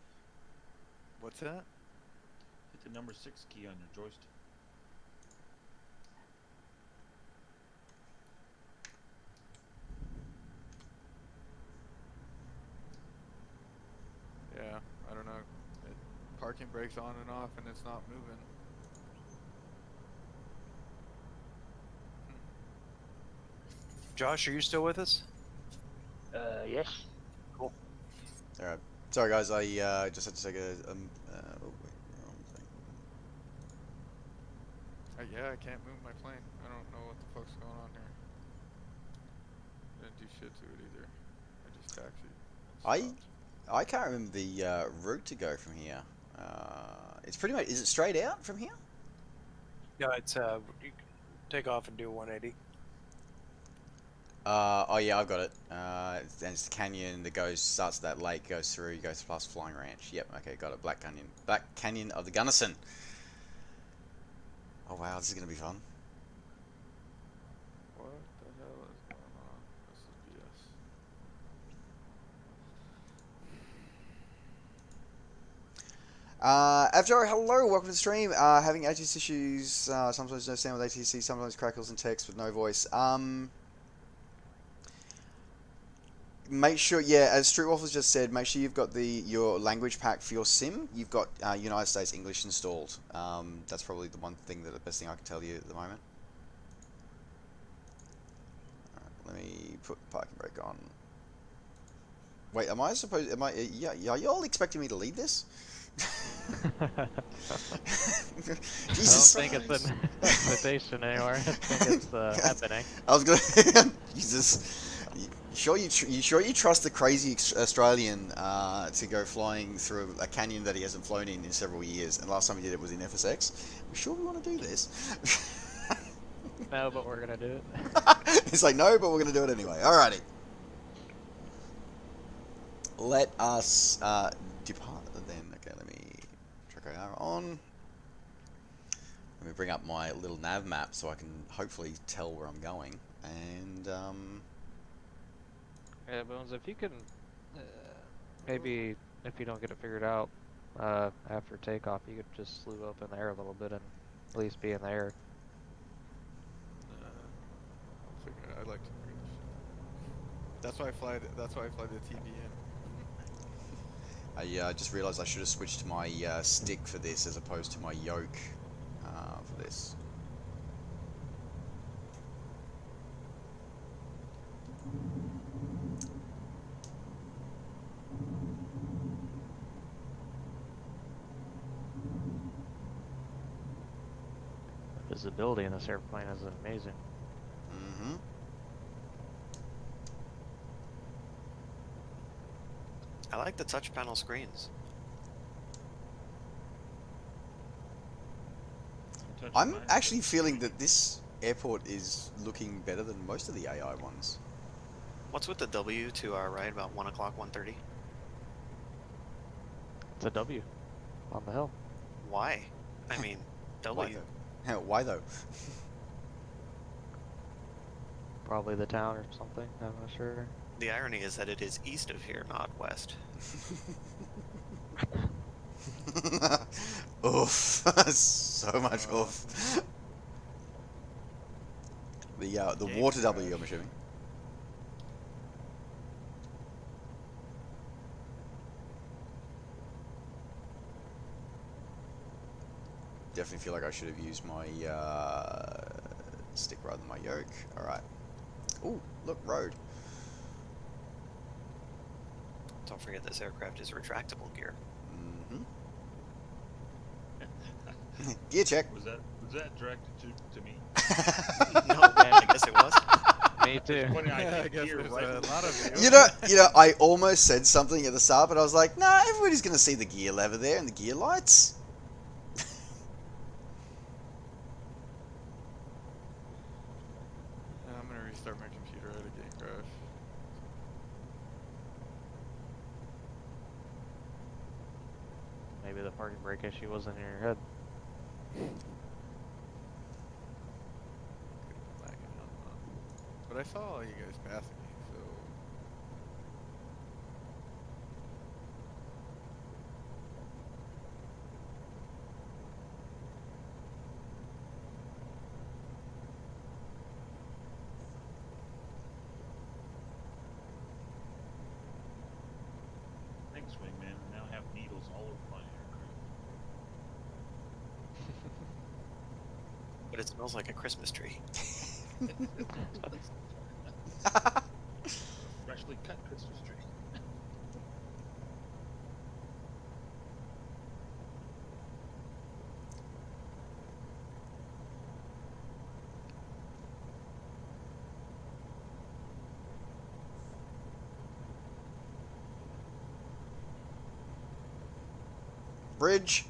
What's that? Hit the number 6 key on your joystick. Yeah, I don't know. Parking brake's on and off and it's not moving. Josh, are you still with us? Yes. Cool. Alright. Sorry, guys. I just had to take a. Oh, wait, wrong thing. Yeah, I can't move my plane. I don't know what the fuck's going on here. do shit to it either. I just taxied. I can't remember the route to go from here. It's pretty much. Is it straight out from here? No, it's you can take off and do 180. Oh yeah, I've got it. And it's the canyon that starts at that lake, goes through, goes past Flying Ranch. Yep, okay, got it. Black Canyon of the Gunnison. Oh wow, this is gonna be fun. What the hell is going on? This is BS. Avjar, hello, welcome to the stream. Having ATS issues, sometimes no sound with ATC, sometimes crackles and text with no voice. Make sure, yeah, as Street Waffles just said, make sure you've got your language pack for your sim. You've got United States English installed. That's probably the one thing, the best thing I can tell you at the moment. Alright, let me put the parking brake on. Wait, are you all expecting me to lead this? Jesus. I don't think it's an invitation anymore. I think it's happening. I was gonna. Jesus. You sure you trust the crazy Australian to go flying through a canyon that he hasn't flown in several years, and last time he did it was in FSX? We sure we want to do this? No, but we're gonna do it. It's like, no, but we're gonna do it anyway. Alrighty. Let us depart then. Okay, let me TrackIR on. Let me bring up my little nav map so I can hopefully tell where I'm going. And Yeah, Bones, if you can, maybe if you don't get it figured out after takeoff, you could just slew up in the air a little bit and at least be in the air. I'd like to figure this shit out. That's why I fly the TBN. I just realised I should have switched to my stick for this as opposed to my yoke for this. Visibility in this airplane is amazing. Mm-hmm. I like the touch panel screens. I'm actually feeling that this airport is looking better than most of the AI ones. What's with the W to our right about 1 o'clock, 1:30? It's a W on the hill. Why? I mean, W. Why though? Probably the town or something, I'm not sure. The irony is that it is east of here, not west. Oof. So much oof. The water W, I'm assuming. Definitely feel like I should have used my stick rather than my yoke. Alright. Ooh, look, road. Don't forget this aircraft is retractable gear. Mm-hmm. Gear check. Was that directed to me? No, I guess it was. Me too. I guess there's a lot of You know, I almost said something at the start, but I was like, nah, everybody's gonna see the gear lever there and the gear lights. I'm gonna restart my computer out again, crash. Maybe the parking brake issue wasn't in your head. But I saw all you guys passing me, so... Thanks, Wingman. I now have needles all over my But it smells like a Christmas tree. freshly cut Christmas tree. Bridge.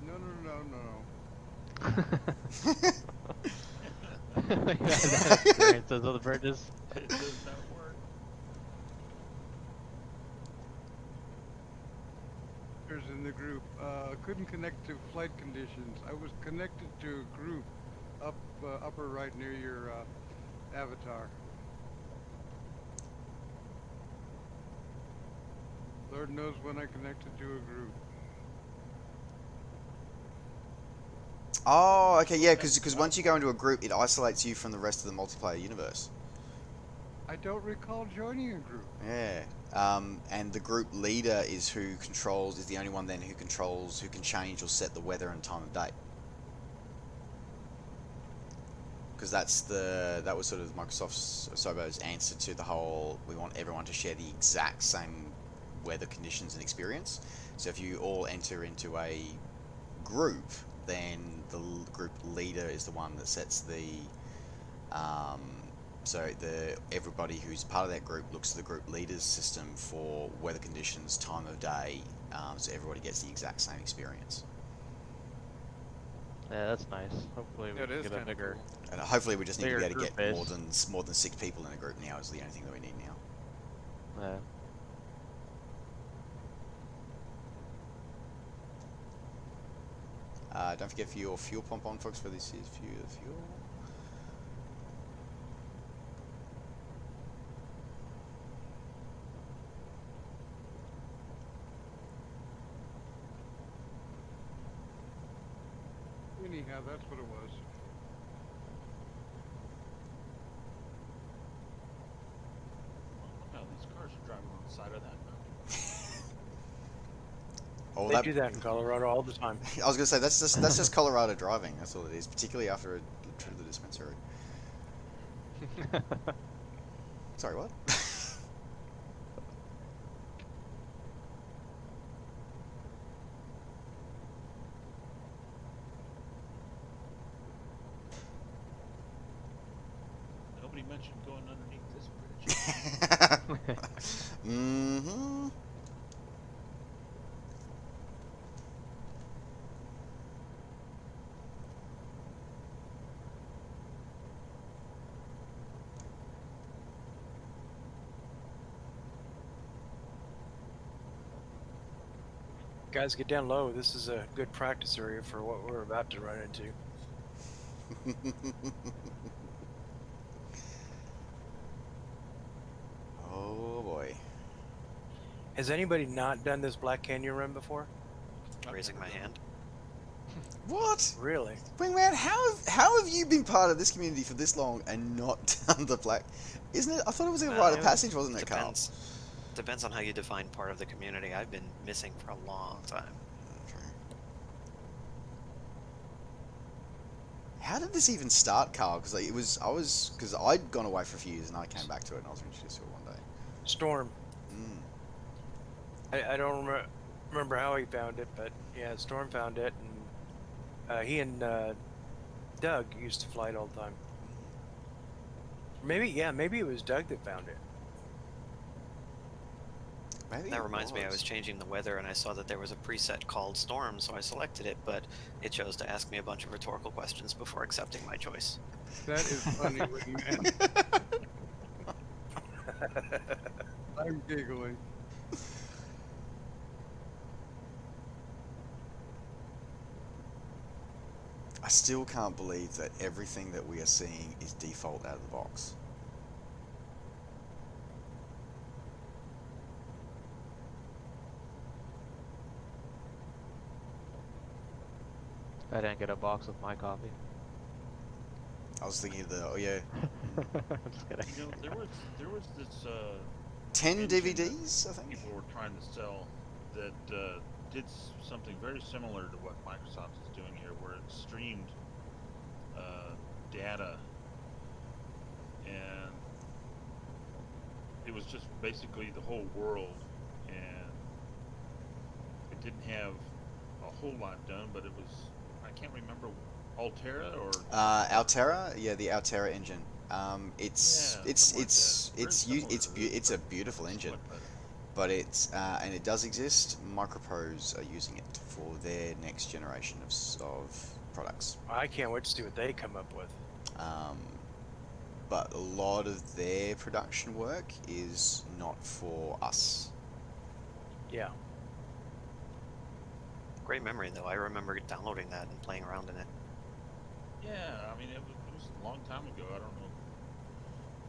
No, no, no, no, no. You had experiences with the bridges. It does not work. In the group, couldn't connect to flight conditions. I was connected to a group upper right near your avatar. Lord knows when I connected to a group. Oh, okay, yeah, because once you go into a group, it isolates you from the rest of the multiplayer universe. I don't recall joining a group. Yeah. And the group leader is the only one then who can change or set the weather and time of day. Because that was sort of Microsoft's Sobo's answer to the whole, we want everyone to share the exact same weather conditions and experience. So if you all enter into a group, then the group leader is the one that sets the everybody who's part of that group looks to the group leader's system for weather conditions, time of day, so everybody gets the exact same experience. Yeah, that's nice. Hopefully we can get a bigger. Cool. And hopefully we just need to be able to get more than 6 people in a group now is the only thing that we need now. Yeah. Don't forget for your fuel pump on, folks, for this is fuel. Anyhow, that's what it was. Now these cars are driving on the side of that mountain. Oh, They do that in Colorado all the time. I was gonna say that's just Colorado driving. That's all it is, particularly after a trip to the dispensary. Sorry, what? Nobody mentioned going underneath this bridge. Mm-hmm. Guys, get down low. This is a good practice area for what we're about to run into. Oh boy. Has anybody not done this Black Canyon run before? Raising my hand. What? Really? Wingman, how have you been part of this community for this long and not done the black? Isn't it? I thought it was a rite of passage, wasn't it, Carl? Depends on how you define part of the community. I've been missing for a long time. How did this even start, Carl? Because because I'd gone away for a few years and I came back to it and I was introduced to it one day. Storm. I don't remember how he found it, but yeah, Storm found it, and he and Doug used to fly it all the time. Maybe it was Doug that found it. Maybe that reminds me, I was changing the weather and I saw that there was a preset called Storm, so I selected it, but it chose to ask me a bunch of rhetorical questions before accepting my choice. That is funny, Wingman. I'm giggling. I still can't believe that everything that we are seeing is default out of the box. I didn't get a box with my copy. I was thinking of the Just kidding. You know, there was this 10 DVDs, I think. People were trying to sell that did something very similar to what Microsoft is doing here, where it streamed data, and it was just basically the whole world, and it didn't have a whole lot done, but it was, I can't remember, Altera or Altera, yeah, the Altera engine. It's a beautiful engine. but it's and it does exist. Micropros are using it for their next generation of products. I can't wait to see what they come up with. But a lot of their production work is not for us. Yeah. Great memory though. I remember downloading that and playing around in it. Yeah, I mean, it was a long time ago. I don't know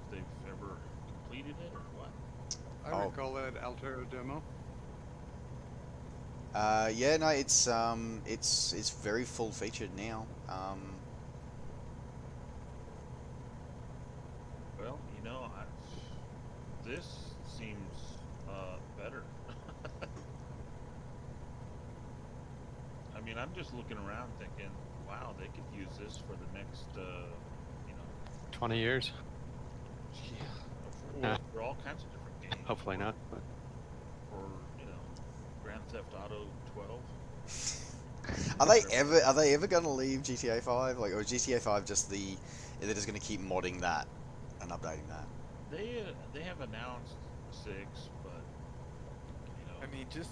if they've ever completed it or what. I recall that Altero demo. Yeah, no, it's very full featured now. Well, you know, this seems better. I mean, I'm just looking around thinking, wow, they could use this for the next, 20 years. Yeah, for all kinds of different games. Hopefully not. But Or, Grand Theft Auto 12. Are they ever going to leave GTA 5? Like, or is GTA 5 just they're just going to keep modding that and updating that? They have announced 6, but I mean, just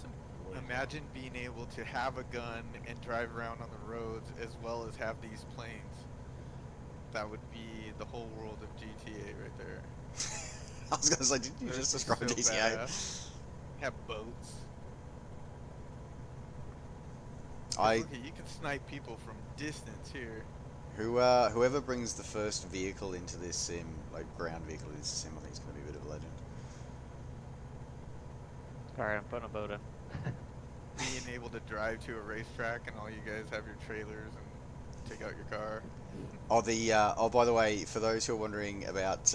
imagine being able to have a gun and drive around on the roads as well as have these planes. That would be the whole world of GTA right there. I was going to say, didn't you just describe GTA? badass. Have boats. I Look, you can snipe people from distance here. whoever brings the first vehicle into this sim, like ground vehicle into this sim, I think is going to be a bit of a legend. Alright, I'm putting a boat in. Being able to drive to a racetrack and all you guys have your trailers and take out your car. Oh, by the way, for those who are wondering about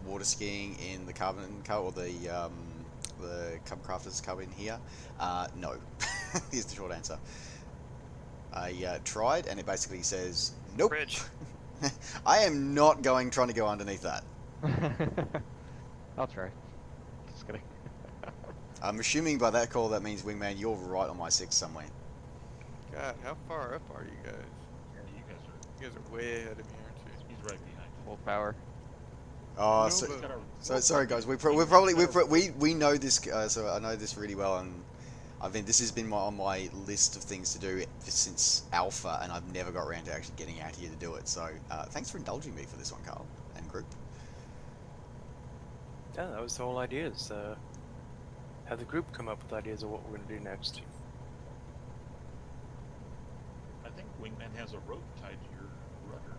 water skiing in the Carbon Cup or the Cub Crafters Cup in here, no. Here's the short answer. I tried, and it basically says nope. Bridge. I am not trying to go underneath that. I'll try. Just kidding. I'm assuming by that call that means Wingman, you're right on my 6 somewhere. God, how far up are you guys? yeah, You guys are way ahead of me, aren't you? he's right behind you. Full power. Oh, No, so, but- so sorry guys. We know this. So I know this really well, and this has been on my list of things to do since Alpha, and I've never got around to actually getting out here to do it. So thanks for indulging me for this one, Carl and group. Yeah, that was the whole idea, is have the group come up with ideas of what we're going to do next. I think Wingman has a rope tied to your rudder.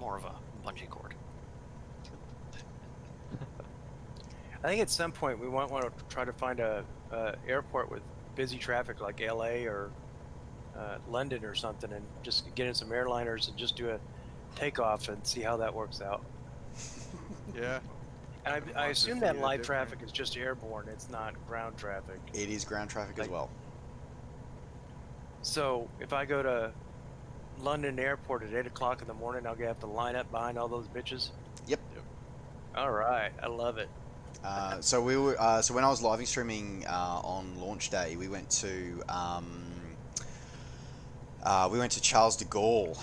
More of a bungee cord. I think at some point we might want to try to find a airport with busy traffic like LA or London or something, and just get in some airliners and just do a takeoff and see how that works out. Yeah. And I assume that light traffic is just airborne, it's not ground traffic. It is ground traffic as well. So if I go to London airport at 8 o'clock in the morning, I'll have to line up behind all those bitches? Yep. All right, I love it. So we were. So when I was live streaming on launch day, we went to Charles de Gaulle,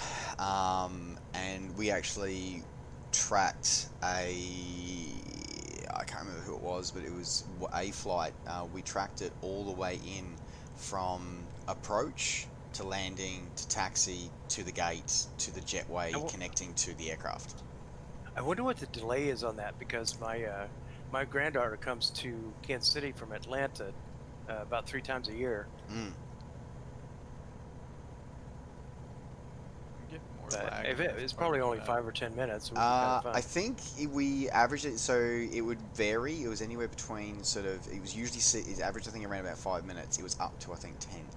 and we actually tracked I can't remember who it was, but it was a flight. We tracked it all the way in from approach to landing to taxi to the gate to the jetway connecting to the aircraft. I wonder what the delay is on that, because my granddaughter comes to Kansas City from Atlanta about 3 times a year. But if it's probably only 5 or 10 minutes. It would be kind of fun. I think we averaged it, so it would vary. It was anywhere between it was usually, it averaged I think around about 5 minutes. It was up to I think 10.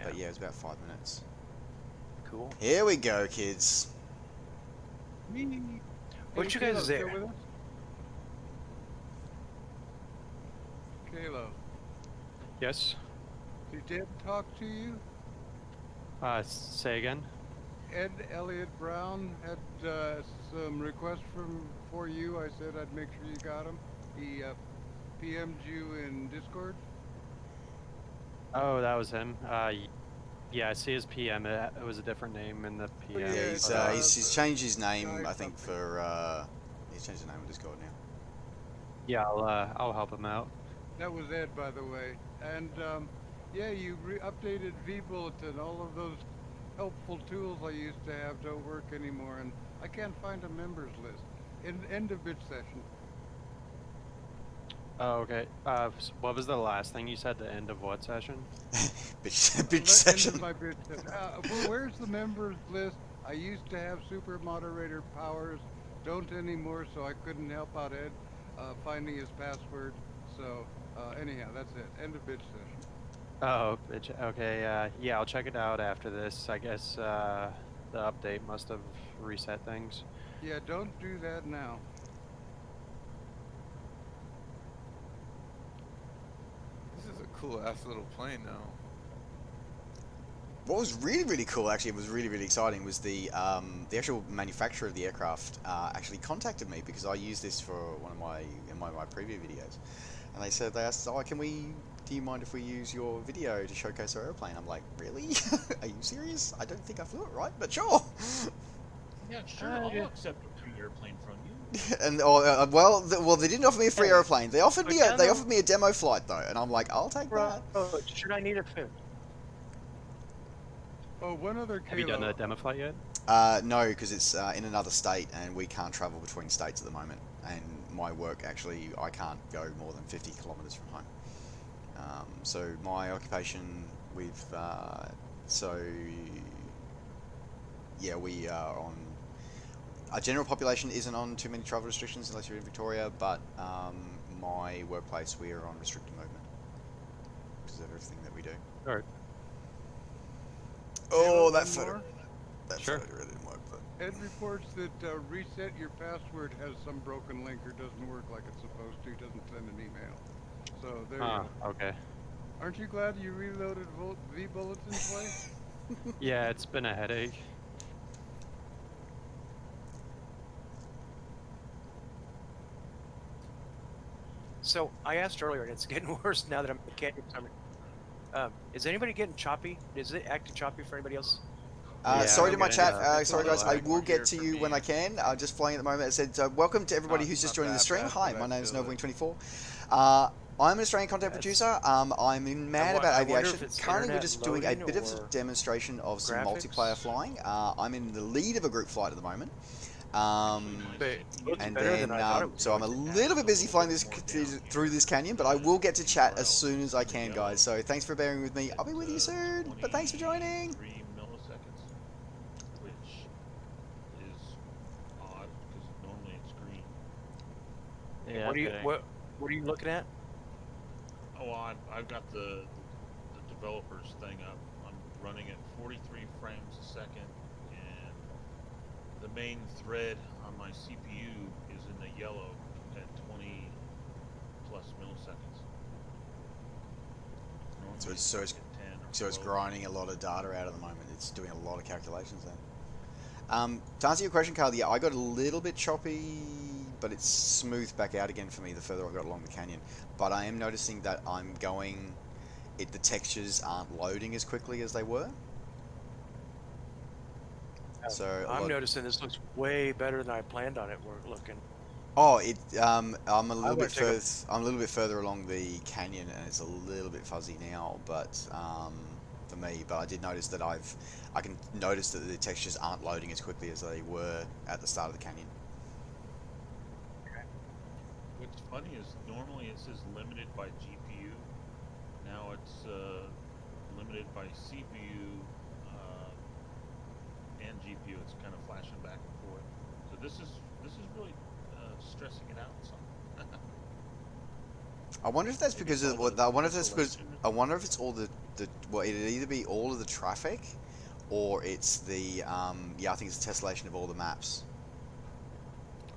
But yeah, it was about 5 minutes. Cool. Here we go, kids. What you guys there? Kalo, yes. did Deb talk to you? Say again. Ed Elliott Brown had some requests for you. I said I'd make sure you got them. He PM'd you in Discord. Oh, that was him. Yeah, I see his PM. It was a different name in the PM. Yeah, Yeah, he's changed his name, guy I think, something. for, he's changed the name of Discord now. Yeah, I'll help him out. That was Ed, by the way. And yeah, you updated vBulletin. All of those helpful tools I used to have don't work anymore, and I can't find a members list. End of bitch session. Oh, okay. What was the last thing you said? The end of what session? bitch End session. of my bitch session. Where's the members list? I used to have super moderator powers. Don't anymore, so I couldn't help out Ed finding his password. So anyhow, that's it. End of bitch session. Oh, okay. Yeah, I'll check it out after this. I guess the update must have reset things. Yeah, don't do that now. This is a cool ass little plane now. What was really cool, actually, it was really exciting, was the actual manufacturer of the aircraft actually contacted me because I used this for one of my preview videos, and they asked, oh, do you mind if we use your video to showcase our airplane? I'm like, really? Are you serious? I don't think I flew it right, but sure. Yeah, sure. I'll accept a free airplane from you. And well, they didn't offer me a free airplane. They offered me a demo flight though, and I'm like, I'll take that. Should I need a fin? Oh, one other Have you done the demo flight yet? No, because it's in another state, and we can't travel between states at the moment. And my work, actually, I can't go more than 50 kilometers from home. So my occupation with, yeah, we are on. Our general population isn't on too many travel restrictions unless you're in Victoria, but my workplace, we are on restricted movement because of everything that we do. Sure. Oh, that photo. That Sure. photo really didn't work. But Ed reports that reset your password has some broken link or doesn't work like it's supposed to. Doesn't send an email. So there you go. Okay. Aren't you glad you reloaded vBulletin twice? Yeah, it's been a headache. So I asked earlier, and it's getting worse now that I'm can't get summer. Is anybody getting choppy? Is it acting choppy for anybody else? Sorry to my okay, chat. Sorry guys, I like will we're get here to for you me. when I can. Just flying at the moment. It said, welcome to everybody Not- who's just not joining the that stream. bad, Hi, but my I name is feel Novewing24. I'm an Australian content producer. I'm in mad about I wonder if aviation. it's Currently, we're internet just doing a bit of loading a or demonstration of some graphics. multiplayer flying. I'm in the lead of a group flight at the moment. Looks And better then, than I thought it was so I'm a going to. little bit busy flying through this canyon, but I will get to chat as soon as I can, guys. So thanks for bearing with me. I'll be with you soon, but thanks for joining. 3 milliseconds, which is odd because normally it's green. Yeah. What are you okay. what are you looking at? Oh, I've got the developers thing up. I'm running at 43 frames a second, and the main thread on my CPU is in the yellow at 20 plus milliseconds. Normally So it's like at 10 or So it's 12. grinding a lot of data out at the moment. It's doing a lot of calculations then. To answer your question, Carl, yeah, I got a little bit choppy, but it's smoothed back out again for me the further I got along the canyon. But I am noticing that the textures aren't loading as quickly as they were. So I'm noticing this looks way better than I planned on it. We're looking. Oh, I'm a little wanna bit take I'm a little bit further along the canyon, and it's a little bit fuzzy now. But for me, but I did notice that I can notice that the textures aren't loading as quickly as they were at the start of the canyon. What's funny is normally it says limited by GPU. Now it's limited by CPU and GPU. It's kind of flashing back and forth. So this is really stressing it out some. I wonder if that's because of what. I wonder if that's because. I wonder if it's all the. Well, it'd either be all of the traffic, or it's the. Yeah, I think it's the tessellation of all the maps.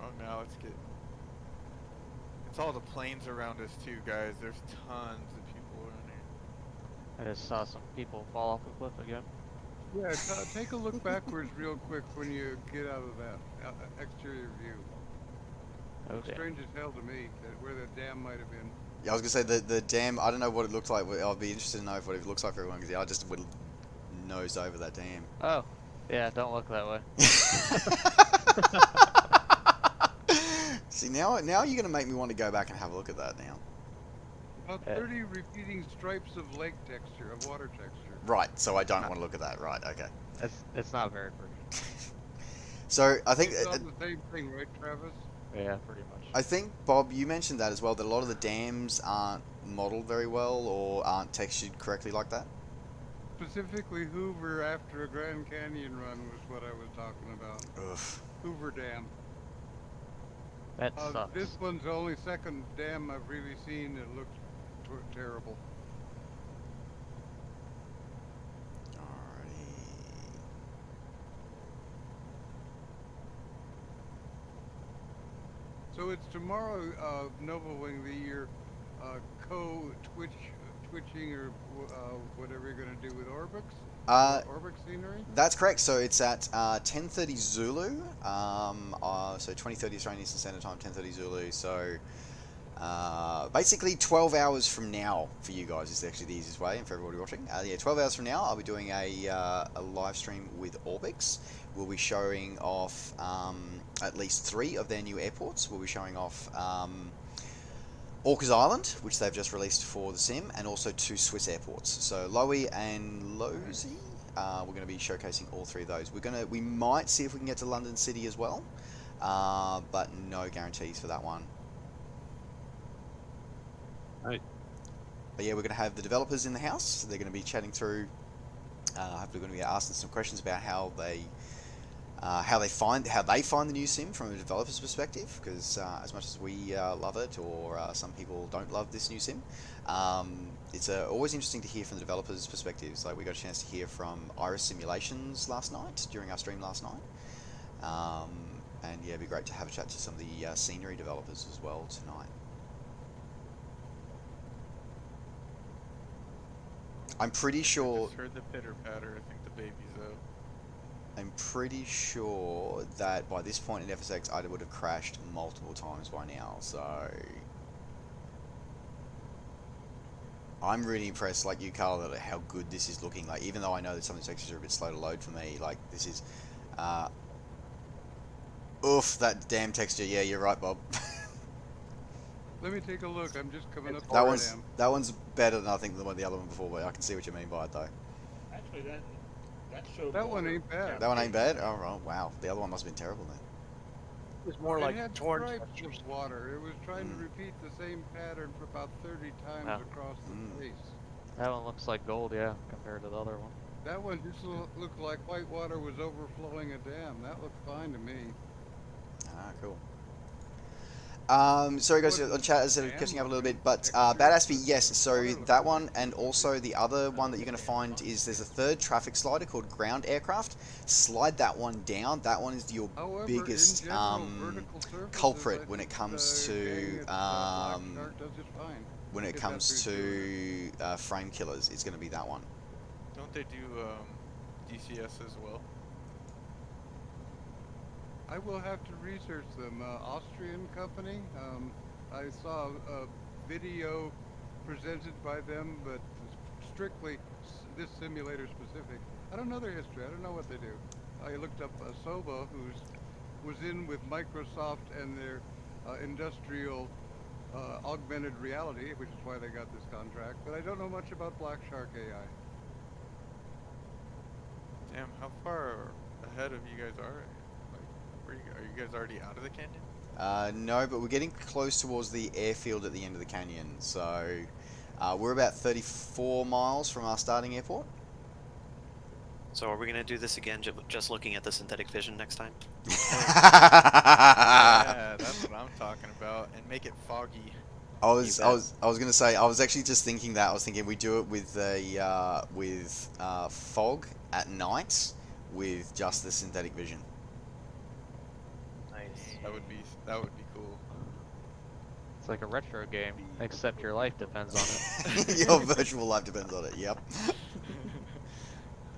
Oh, now it's getting. It's all the planes around us too, guys. There's tons of people around here. I just saw some people fall off the cliff again. Yeah, take a look backwards real quick when you get out of that exterior view. Looks Okay. strange as hell to me where the dam might have been. Yeah, I was gonna say the dam. I don't know what it looked like. I'll be interested to know what it looks like for everyone because I just would nosed over that dam. Oh, yeah, don't look that way. See, now you're going to make me want to go back and have a look at that now. About 30 repeating stripes of lake texture, of water texture. Right, so I don't want to look at that. Right, okay. It's not very pretty. So I think It's all the same thing, right, Travis? Yeah, pretty much. I think, Bob, you mentioned that as well, that a lot of the dams aren't modeled very well or aren't textured correctly like that. Specifically Hoover after a Grand Canyon run was what I was talking about. Ugh. Hoover Dam. That sucks. This one's the only second dam I've really seen that looks terrible. So it's tomorrow, Nova Wing, your twitching or whatever you're going to do with Orbix? Orbix scenery? That's correct. So it's at 10:30 Zulu. So 20:30 Australian Eastern Standard Time, 10:30 Zulu. So basically 12 hours from now for you guys is actually the easiest way, and for everybody watching. Yeah, 12 hours from now, I'll be doing a live stream with Orbix. We'll be showing off at least 3 of their new airports. We'll be showing off Orcas Island, which they've just released for the sim, and also 2 Swiss airports. So Lowy and Losey, we're going to be showcasing all 3 of those. We might see if we can get to London City as well, but no guarantees for that one. Right. But yeah, we're going to have the developers in the house. They're going to be chatting through. Hopefully, we're going to be asking some questions about how they find the new sim from a developer's perspective. Because as much as we love it, or some people don't love this new sim, it's always interesting to hear from the developers' perspectives. Like we got a chance to hear from Iris Simulations last night during our stream last night, and yeah, it'd be great to have a chat to some of the scenery developers as well tonight. I'm pretty sure. I just heard the pitter patter. I think the baby's out. I'm pretty sure that by this point in FSX, I would have crashed multiple times by now. So I'm really impressed, like you, Carl, at how good this is looking. Like, even though I know that some of the textures are a bit slow to load for me, like this is. Oof, that damn texture. Yeah, you're right, Bob. Let me take a look. I'm just coming up. That one's better than I think than the other one before, but I can see what you mean by it though. Actually, that showed. That one ain't bad. That one ain't bad. Oh right, wow. The other one must have been terrible then. It was more like had torn stripes of water. It was trying to repeat the same pattern for about 30 times across the face. That one looks like gold, yeah, compared to the other one. That one just looked like white water was overflowing a dam. That looked fine to me. Ah, cool. Sorry guys, on chat, as I catching up a little bit, but Badass B, yes, so that one, and also the other one that you're going to find is there's a third traffic slider called Ground Aircraft. Slide that one down. That one is your biggest culprit when it comes to frame killers. It's going to be that one. Don't they do DCS as well? I will have to research them. Austrian company. I saw a video presented by them, but strictly this simulator specific. I don't know their history. I don't know what they do. I looked up Soba, was in with Microsoft and their industrial augmented reality, which is why they got this contract. But I don't know much about Black Shark AI. Damn, how far ahead of you guys are? Are you guys already out of the canyon? No, but we're getting close towards the airfield at the end of the canyon. So we're about 34 miles from our starting airport. So are we going to do this again, just looking at the synthetic vision next time? Yeah, that's what I'm talking about, and make it foggy. I was gonna say, I was actually just thinking that. I was thinking we do it with fog at night with just the synthetic vision. That would be cool. It's like a retro game, except your life depends on it. Your virtual life depends on it. Yep.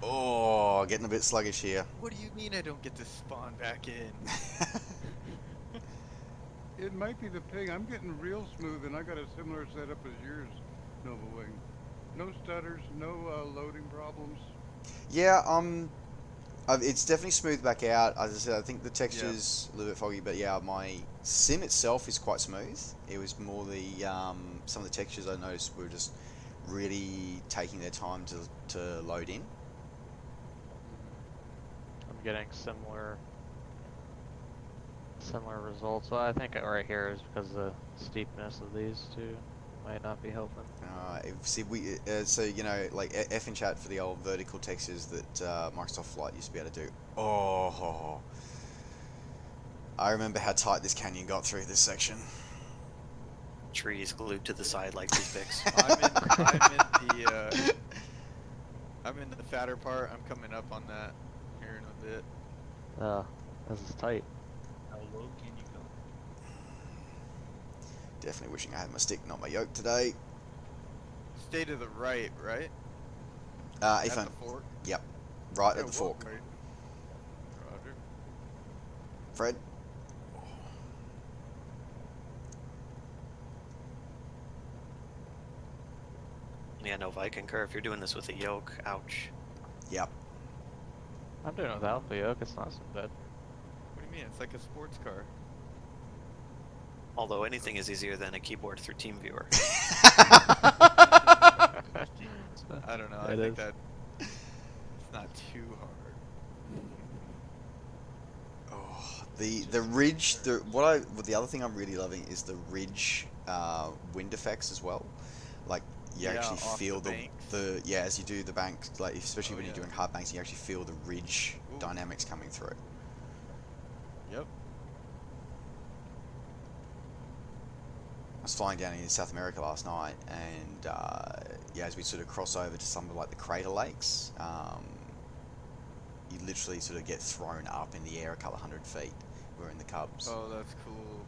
Oh, getting a bit sluggish here. What do you mean I don't get to spawn back in? It might be the ping. I'm getting real smooth, and I got a similar setup as yours, Nova Wing. No stutters, no loading problems. Yeah, it's definitely smoothed back out. As I said, I think the texture's a little bit foggy, but yeah, my sim itself is quite smooth. It was more the some of the textures I noticed were just really taking their time to load in. I'm getting similar results. Well, I think right here is because the steepness of these two might not be helping. See, so you know, like F in chat for the old vertical textures that Microsoft Flight used to be able to do. Oh, I remember how tight this canyon got through this section. Trees glued to the side like toothpicks. I'm in the fatter part. I'm coming up on that here in a bit. This is tight. How low can you go? Definitely wishing I had my stick, not my yoke today. Stay to the right, right? At the fork? Yep. Right at the fork. Right. Roger. Fred? Yeah, no, I concur. If you're doing this with a yoke, ouch. Yep. I'm doing it without the yoke. It's not so bad. What do you mean? It's like a sports car. Although anything is easier than a keyboard through TeamViewer. I don't know. I think that it's not too hard. Oh, the ridge. The other thing I'm really loving is the ridge wind effects as well. Like you actually feel the as you do the banks, like especially when you're doing hard banks, you actually feel the ridge dynamics coming through. Yep. I was flying down in South America last night, and as we sort of cross over to some of like the crater lakes, you literally sort of get thrown up in the air a couple of 100 feet. We're in the Cubs. Oh, that's cool.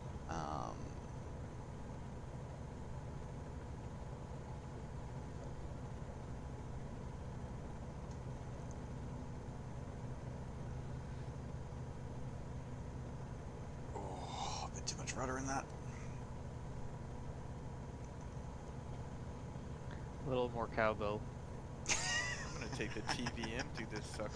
Oh, a bit too much rudder in that. A little more cowbell. I'm gonna take the TVM through this sucker.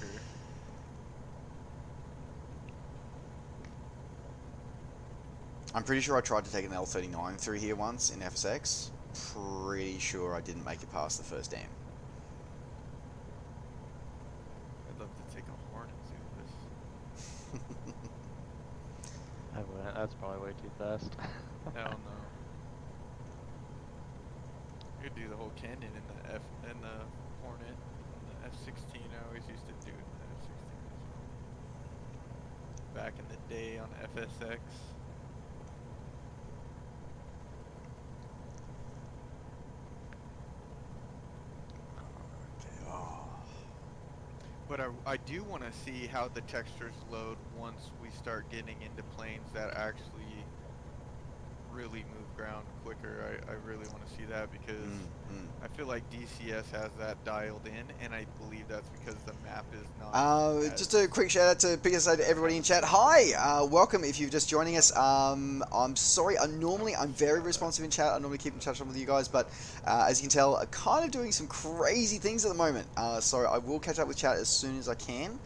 I'm pretty sure I tried to take an L39 through here once in FSX. Pretty sure I didn't make it past the first dam. I'd love to take a Hornet through this. I wouldn't. That's probably way too fast. Hell no. You could do the whole canyon in the Hornet, on the F16. I always used to do it in the F16 as well. Back in the day on FSX. Okay, oh. But I do want to see how the textures load once we start getting into planes that actually really move ground quicker. I really want to see that because I feel like DCS has that dialed in, and I believe that's because the map is not. Just a quick shout out to PSA to everybody in chat. Hi, welcome if you're just joining us. I'm sorry. I'm very responsive in chat. I normally keep in touch with you guys, but as you can tell, I'm kind of doing some crazy things at the moment. So I will catch up with chat as soon as I can.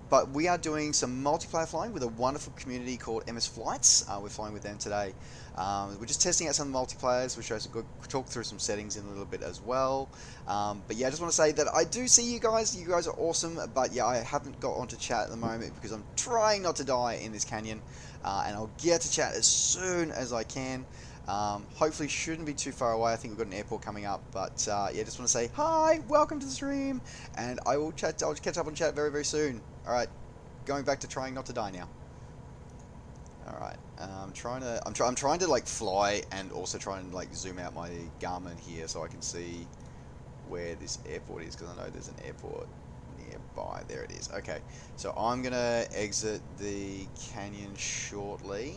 But we are doing some multiplayer flying with a wonderful community called MS Flights. We're flying with them today. We're just testing out some of the multiplayers. We'll talk through some settings in a little bit as well. But yeah, I just want to say that I do see you guys. You guys are awesome. But yeah, I haven't got onto chat at the moment because I'm trying not to die in this canyon. And I'll get to chat as soon as I can. Hopefully shouldn't be too far away. I think we've got an airport coming up, but yeah, just want to say hi, welcome to the stream, and I'll catch up on chat very, very soon. All right, going back to trying not to die now. All right, I'm trying to like fly and also try and like zoom out my Garmin here so I can see where this airport is, because I know there's an airport nearby. There it is. Okay, so I'm gonna exit the canyon shortly.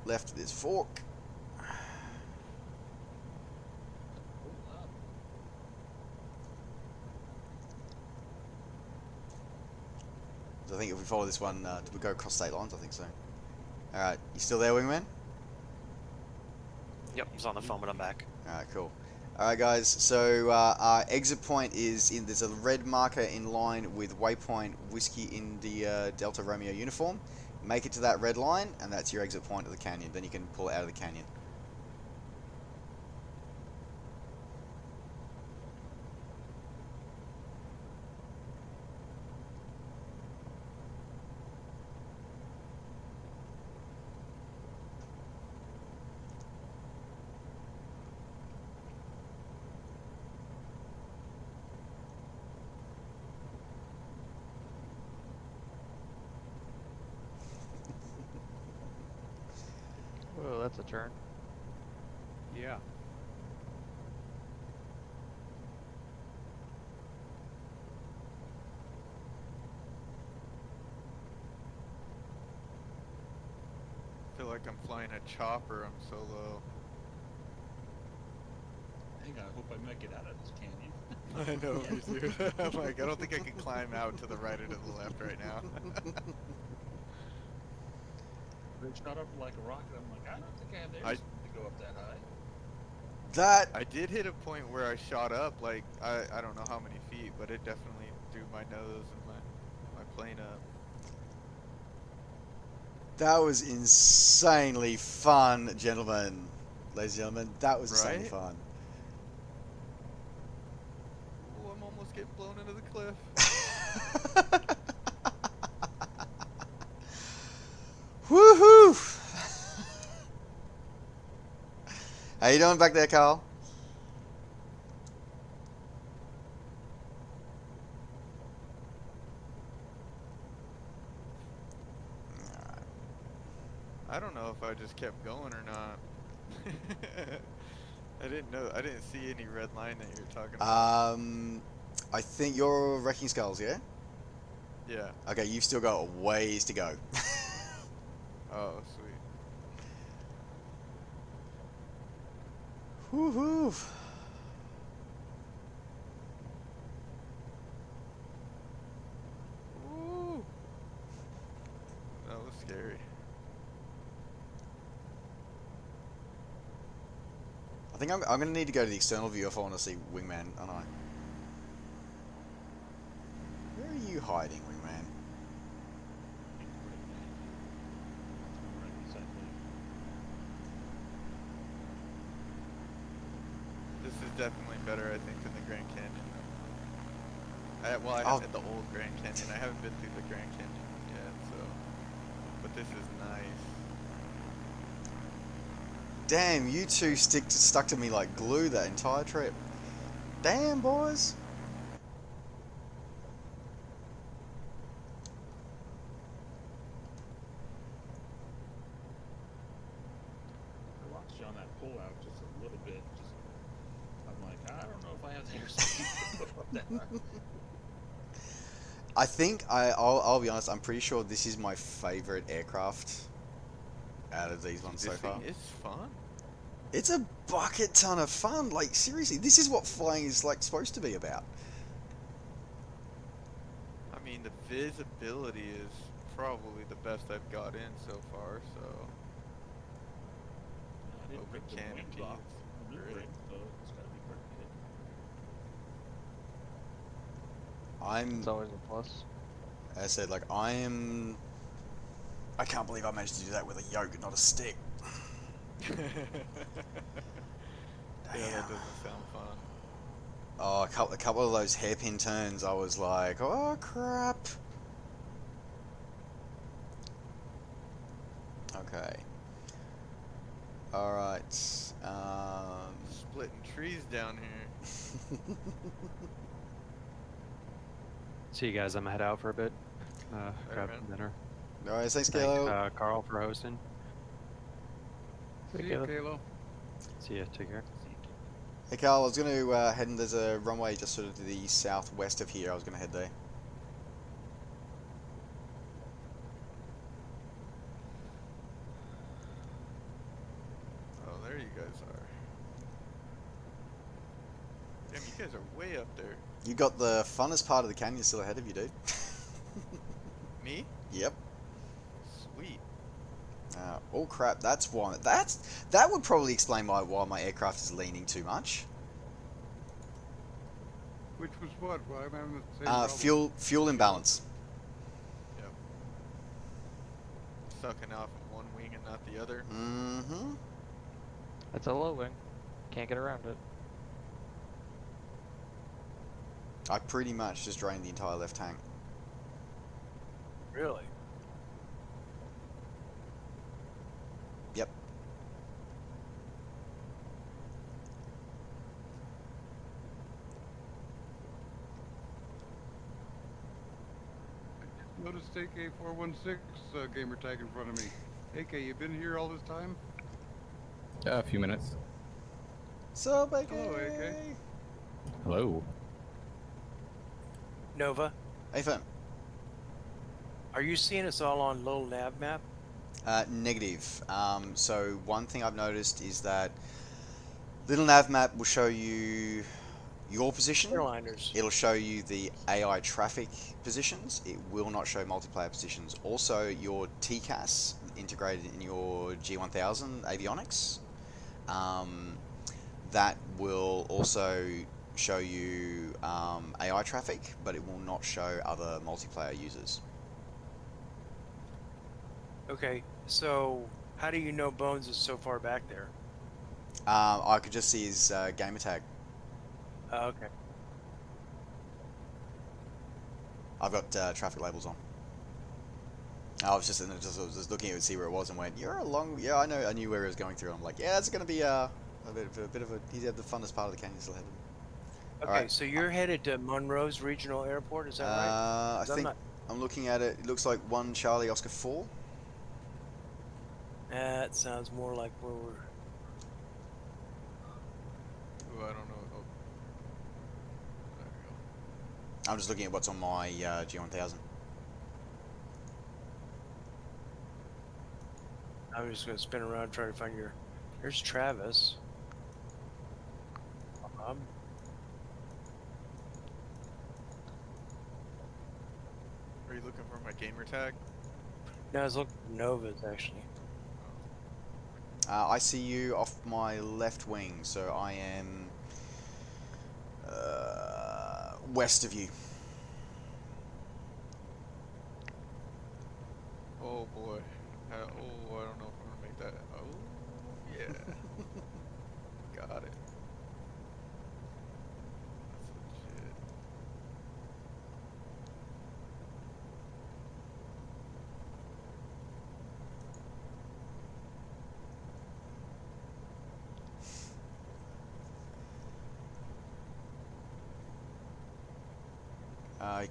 Left of this fork. So I think if we follow this one, do we go across state lines? I think so. Alright, you still there, Wingman? Yep, I was on the phone, but I'm back. Alright, cool. Alright guys, so our exit point is in, there's a red marker in line with waypoint Whiskey India Delta Romeo uniform. Make it to that red line, and that's your exit point of the canyon. Then you can pull it out of the canyon. Oh, that's a turn. Yeah. I feel like I'm flying a chopper. I'm so low. Hang on, I hope I make it out of this canyon. I know, me too. I'm like, I don't think I can climb out to the right or to the left right now. They shot up like a rocket. I'm like, I don't think I have the I- airspeed to go up that high. That I did hit a point where I shot up, like, I don't know how many feet, but it definitely threw my nose and my plane up. that was insanely fun, gentlemen. Ladies and gentlemen, that was insanely Right? fun. Ooh, I'm almost getting blown into the cliff. Woohoo! How you doing back there, Carl? I don't know if I just kept going or not. I didn't see any red line that you were talking about. I think you're Wrecking Skulls, yeah? Yeah. Okay, you've still got a ways to go. Oh, sweet. Woohoo! Woo! That was scary. I think I'm gonna need to go to the external view if I want to see Wingman, aren't I? Where are you hiding, Wingman? Right beside me. This is definitely better, I think, than the Grand Canyon. Well, I Oh. haven't hit the old Grand Canyon. I haven't been through the Grand Canyon yet, so. But this is nice. Damn, you two stuck to me like glue that entire trip. Damn, boys. I lost you on that pull out just a little bit. I'm like, I don't know if I have the airspeed to go up that high. I think I'll be honest. I'm pretty sure this is my favorite aircraft out of these ones so This far. thing is fun. It's a bucket ton of fun. Like seriously, this is what flying is like supposed to be about. I mean, the visibility is probably the best I've got in so far, so. I didn't Open rip the canopy, wings off it's the new great. rig, so it's gotta be pretty good. I'm, It's always a plus. as I said, like I can't believe I managed to do that with a yoke, not a stick. Yeah, Damn. that doesn't sound fun. Oh, a couple of those hairpin turns, I was like, oh crap. Okay. Alright. Splitting trees down here. See you guys. I'm gonna head out for a bit. Grab man. some dinner. Alright, thanks, Thank Kalo. Carl for hosting. See you, Kalo. See ya. Take care. Hey, Carl, I was going to head in. There's a runway just sort of to the southwest of here. I was going to head there. Oh, there you guys are. Damn, you guys are way up there. You got the funnest part of the canyon still ahead of you, dude. Me? Yep. Sweet. Oh crap! That's why. That would probably explain why my aircraft is leaning too much. Which was what? Well, I'm having the same problem. Fuel imbalance. Yep. Sucking off in one wing and not the other. Mm-hmm. It's a low wing. Can't get around it. I pretty much just drained the entire left tank. Really? Yep. Noticed AK416 gamer tag in front of me. AK, you been here all this time? A few minutes. So, AK. Hello, AK. Hello. Nova, Hey, fam. are you seeing us all on little nav map? Negative. So one thing I've noticed is that little nav map will show you your position. Airliners. It'll show you the AI traffic positions. It will not show multiplayer positions. Also, your TCAS integrated in your G1000 avionics. That will also show you AI traffic, but it will not show other multiplayer users. Okay, so how do you know Bones is so far back there? I could just see his gamer tag. Okay. I've got traffic labels on. I was just looking at it to see where it was and went, you're along. Yeah, I know. I knew where he was going through. I'm like, yeah, it's going to be a bit of a. He's had the funnest part of the canyon still ahead of him. Okay, Alright. so you're headed to Monroe's Regional Airport, is that right? 'Cause I think I'm looking at it. It looks like 1 Charlie Oscar 4. That sounds more like where we're. Ooh, I don't know. Oh. There we go. I'm just looking at what's on my G1000. I'm just gonna spin around trying to find your. Here's Travis. Are you looking for my gamer tag? No, I was looking for Nova's actually. I see you off my left wing, so I am west of you. Oh boy. I don't know if I'm gonna make that. Oh, yeah. Got it. That's legit.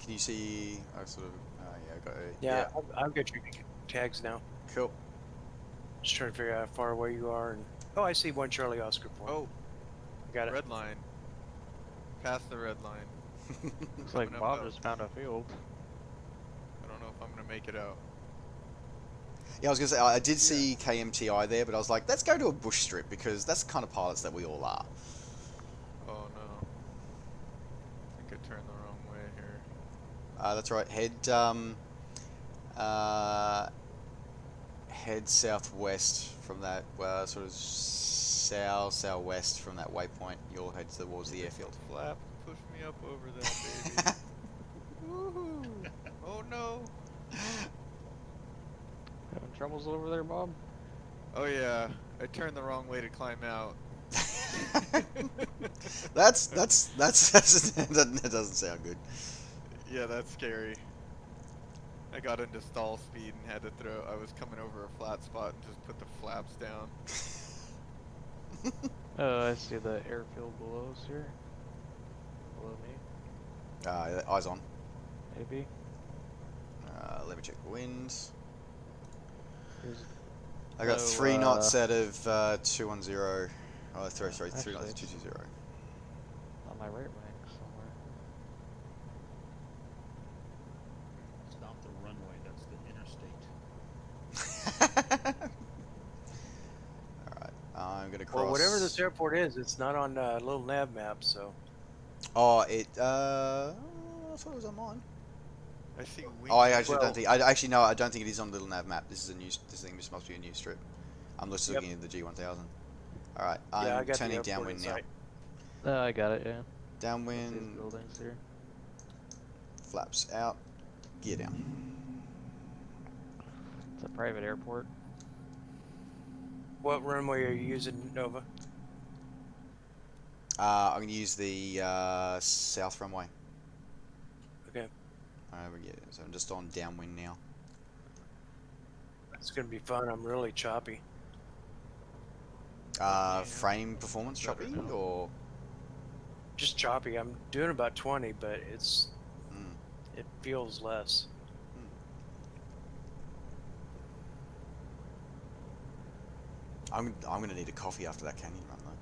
Can you see? I sort of. Yeah, I got it. Yeah, I've got your tags now. Cool. Just trying to figure out how far away you are. And oh, I see 1 Charlie Oscar 4. Oh, got it. red line. Past the red line. Looks like Coming up Bob out. just found a field. I don't know if I'm gonna make it out. Yeah, I was gonna say I did see KMTI there, but I was like, let's go to a bush strip because that's the kind of pilots that we all are. Oh no. I think I turned the wrong way here. That's right. Head southwest from that, sort of southwest from that waypoint. You'll head towards the airfield. Flap, push me up over that, baby. Woohoo! Oh no! Having troubles over there, Bob? Oh yeah, I turned the wrong way to climb out. That doesn't sound good. Yeah, that's scary. I got into stall speed and had to throw. I was coming over a flat spot and just put the flaps down. Oh, I see the airfield below us here. Below me, Eyes on. maybe. Let me check the wind. Here's I got no, 3 knots out of 210. Oh, sorry, 3 knots, actually, 220. on my right wing somewhere. It's not the runway, that's the interstate. Alright, I'm gonna cross. Well, whatever this airport is, it's not on little nav map, so. Oh, I thought it was on mine. I see wing. Oh, I actually Well- don't think. I actually no. I don't think it is on Little Nav map. This is a new. This thing. This must be a new strip. I'm just Yep. looking at the G1000. All right. Yeah, I I'm got the turning airport downwind in now. sight. I got it. Yeah. These Downwind. buildings here. Flaps out. Gear down. It's a private airport. What runway are you using, Nova? I'm gonna use the south runway. Okay. So I'm just on downwind now. It's gonna be fun. I'm really choppy. Frame performance choppy or Just choppy. I'm doing about 20, but Mm. it feels less. I'm gonna need a coffee after that canyon run though.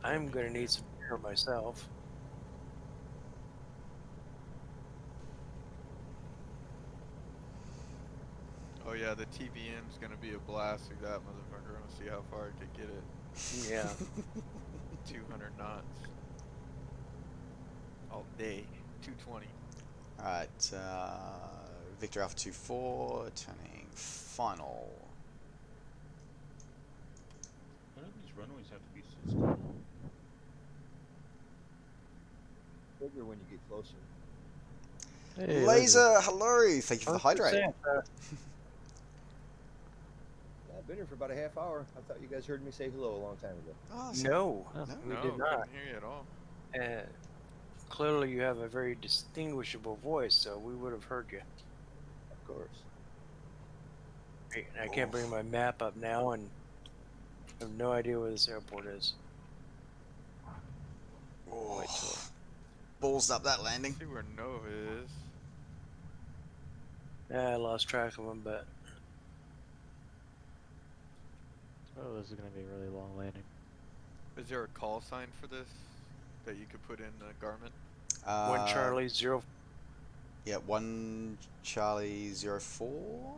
I'm gonna need some beer myself. Oh yeah, the TBM's gonna be a blast with that motherfucker. I wanna see how far I could get it. Yeah. 200 knots. All day. 220. Alright, Victor Alpha 24, turning final. Why do these runways have to be so small? Bigger when you get closer. Hey, Laser, hello! Thank you for the 100%, hydrate. I've been here for about a half hour. I thought you guys heard me say hello a long time ago. Oh, No, Oh. we No, did not. couldn't hear you at all. Clearly, you have a very distinguishable voice, so we would have heard you. Of course. Great. I can't bring my map up now, and I have no idea where this airport is. Oh, balls up that landing. See where Nova is. I lost track of them, but Oh, this is gonna be a really long landing. Is there a call sign for this that you could put in Garmin? 1 Charlie 0. Yeah, 1 Charlie 04.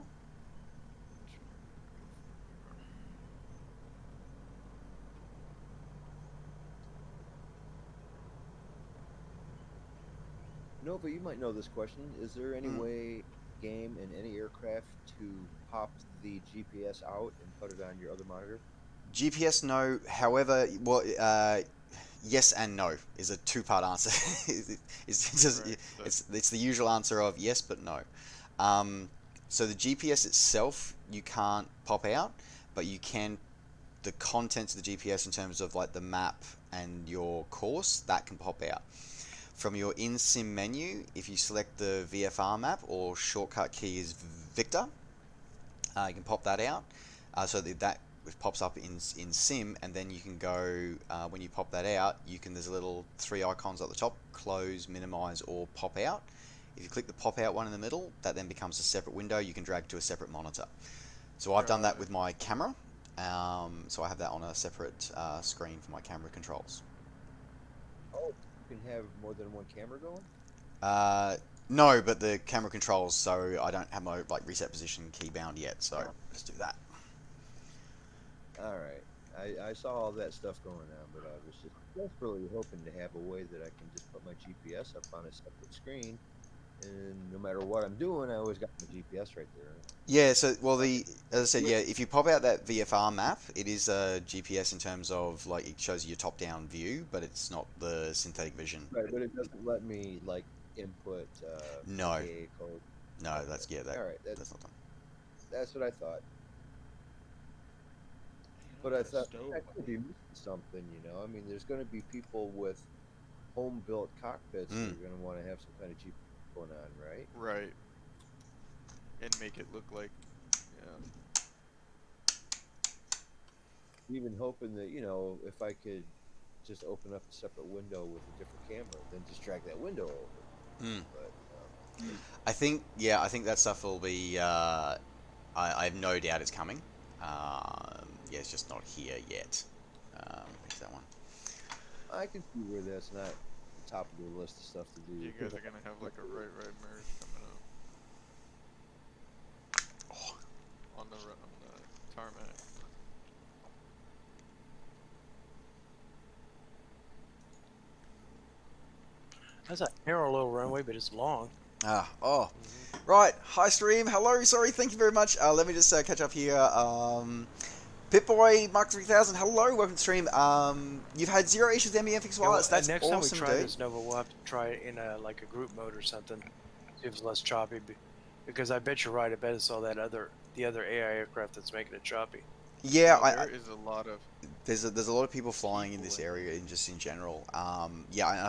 Nova, you might know this question. Is there any way, game, in any aircraft to pop the GPS out and put it on your other monitor? GPS, no. However, well, yes and no is a two-part answer. It's the usual answer of yes, but no. So the GPS itself, you can't pop out, but you can, the contents of the GPS in terms of like the map and your course, that can pop out. From your in-sim menu, if you select the VFR map or shortcut key is Victor, you can pop that out. So that pops up in sim, and then you can go, when you pop that out, there's a little 3 icons at the top, close, minimize, or pop out. If you click the pop out one in the middle, that then becomes a separate window you can drag to a separate monitor. So I've done that with my camera, so I have that on a separate screen for my camera controls. Oh, you can have more than one camera going? No, but the camera controls, so I don't have my like reset position key bound yet, so let's do that. Alright. I saw all that stuff going on, but I was just desperately hoping to have a way that I can just put my GPS up on a separate screen, and no matter what I'm doing, I always got my GPS right there. Yeah, so, well, as I said, yeah, if you pop out that VFR map, it is a GPS in terms of, like, it shows you your top-down view, but it's not the synthetic vision. Right, but it doesn't let me, like, input, No. PKA code. No, that's, yeah, Alright, that's not done. That's what I thought. But I thought I could be missing something, you know. I mean, there's going to be people with home-built cockpits that are going to want to have some kind of GPS going on, right? Right. And make it look like, yeah. Even hoping that, you know, if I could just open up a separate window with a different camera, then just drag that window over. But, I think that stuff will be, I have no doubt it's coming. Yeah, it's just not here yet. There's that one. I can see where that's not the top of the list of stuff to do. You guys are going to have like a right merge coming up. On the tarmac. That's a narrow little runway, but it's long. Right. Hi, stream. Hello. Sorry. Thank you very much. Let me just catch up here. Pitboy Mark 3000. Hello. Welcome to stream. You've had zero issues with MBM Fixed Wireless. That's next awesome, time we try dude. this, Nova, we'll have to try it in like a group mode or something. See if it's less choppy. Because I bet you're right. I bet it's all the other AI aircraft that's making it choppy. Yeah, there is a lot of there's a lot of people flying in this area, and just in general. Yeah, and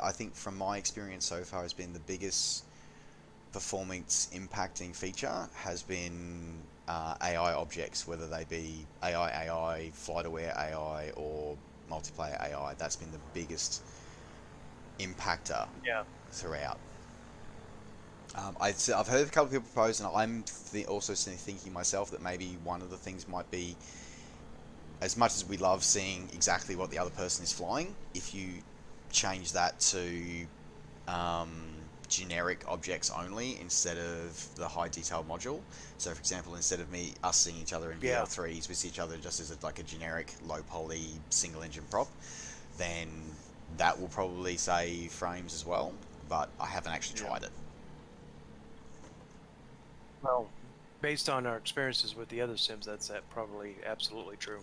I think from my experience so far has been the biggest performance impacting feature has been AI objects, whether they be AI, flight aware AI, or multiplayer AI. That's been the biggest impactor throughout. I've heard a couple of people propose, and I'm also thinking myself that maybe one of the things might be, as much as we love seeing exactly what the other person is flying, if you change that to generic objects only instead of the high detail module. So, for example, instead of us seeing each other in VL3s, we see each other just as like a generic low poly single engine prop, then that will probably save frames as well. But I haven't actually tried it. Well, based on our experiences with the other sims, that's probably absolutely true.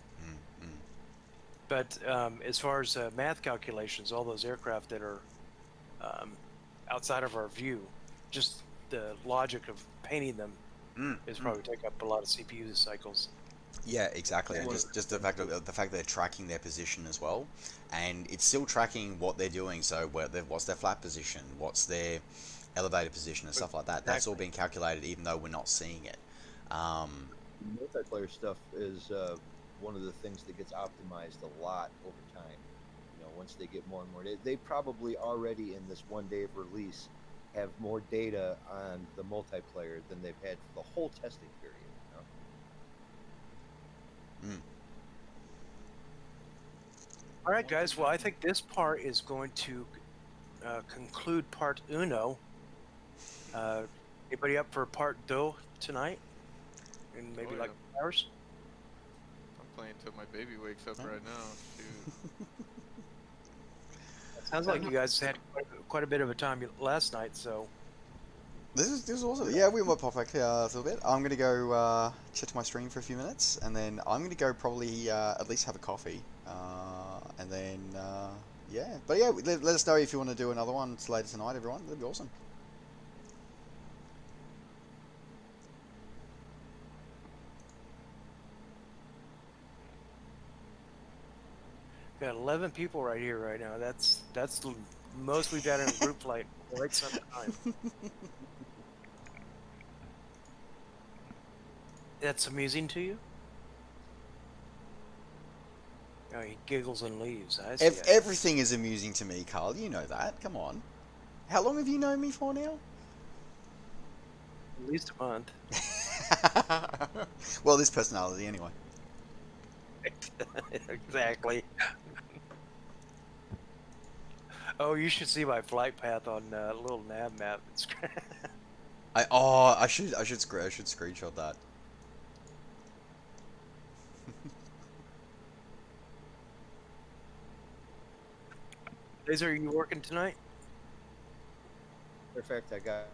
But as far as math calculations, all those aircraft that are outside of our view, just the logic of painting them is probably take up a lot of CPU cycles. Yeah, exactly. And just the fact that they're tracking their position as well, and it's still tracking what they're doing. So what's their flat position, what's their elevator position, and stuff like that. That's all being calculated, even though we're not seeing it. Multiplayer stuff is one of the things that gets optimized a lot over time. You know, once they get more and more data, they probably already in this 1 day of release have more data on the multiplayer than they've had for the whole testing period. You know? All right, guys. Well, I think this part is going to conclude part uno. Anybody up for part two tonight? In maybe like hours? I'm playing until my baby wakes up right now. Shoot. Sounds like you guys had quite a bit of a time last night, so. This is awesome. Yeah, we might pop back a little bit. I'm gonna go chat to my stream for a few minutes, and then I'm gonna go probably at least have a coffee, and then yeah. But yeah, let us know if you want to do another one later tonight, everyone. That'd be awesome. Got 11 people right here right now. That's the most we've had in a group flight in quite some time. That's amusing to you? Oh, he giggles and leaves. I see. Everything is amusing to me, Carl. You know that. Come on. How long have you known me for now? At least a month. Well, this personality, anyway. Exactly. Oh, you should see my flight path on a little nav map. It's I should screenshot that. Laser, are you working tonight? Perfect. I got.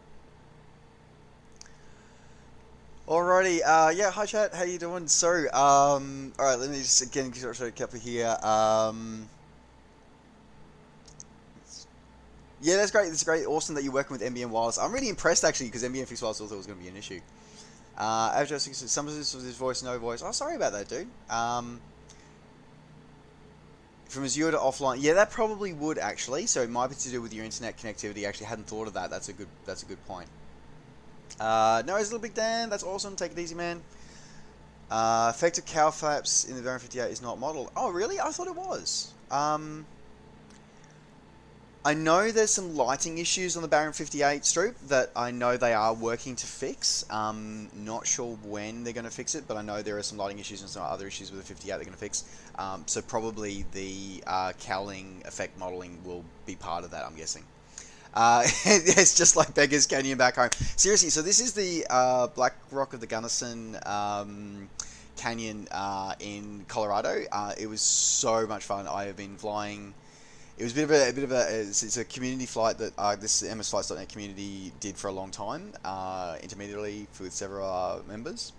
Alrighty, yeah, hi chat, how you doing? So, alright, let me just again show a couple here. Yeah, that's great, awesome that you're working with MBM Wireless. I'm really impressed actually, because MBM Fixed Wireless thought it was going to be an issue. Some of this was his voice, no voice. Oh, sorry about that, dude. From Azure to offline, yeah, that probably would actually. So it might be to do with your internet connectivity. Actually, hadn't thought of that. That's a good point. No, it's Little Big Dan. That's awesome. Take it easy, man. Effective cow flaps in the Variant 58 is not modeled. Oh, really? I thought it was. I know there's some lighting issues on the Baron 58 Stroop that I know they are working to fix. Not sure when they're going to fix it, but I know there are some lighting issues and some other issues with the 58 they're going to fix. So probably the cowling effect modeling will be part of that, I'm guessing. It's just like Beggars Canyon back home. Seriously, so this is the Black Rock of the Gunnison Canyon in Colorado. It was so much fun. I have been flying it was a bit of it's a community flight that this msflights.net community did for a long time, intermediately with several members,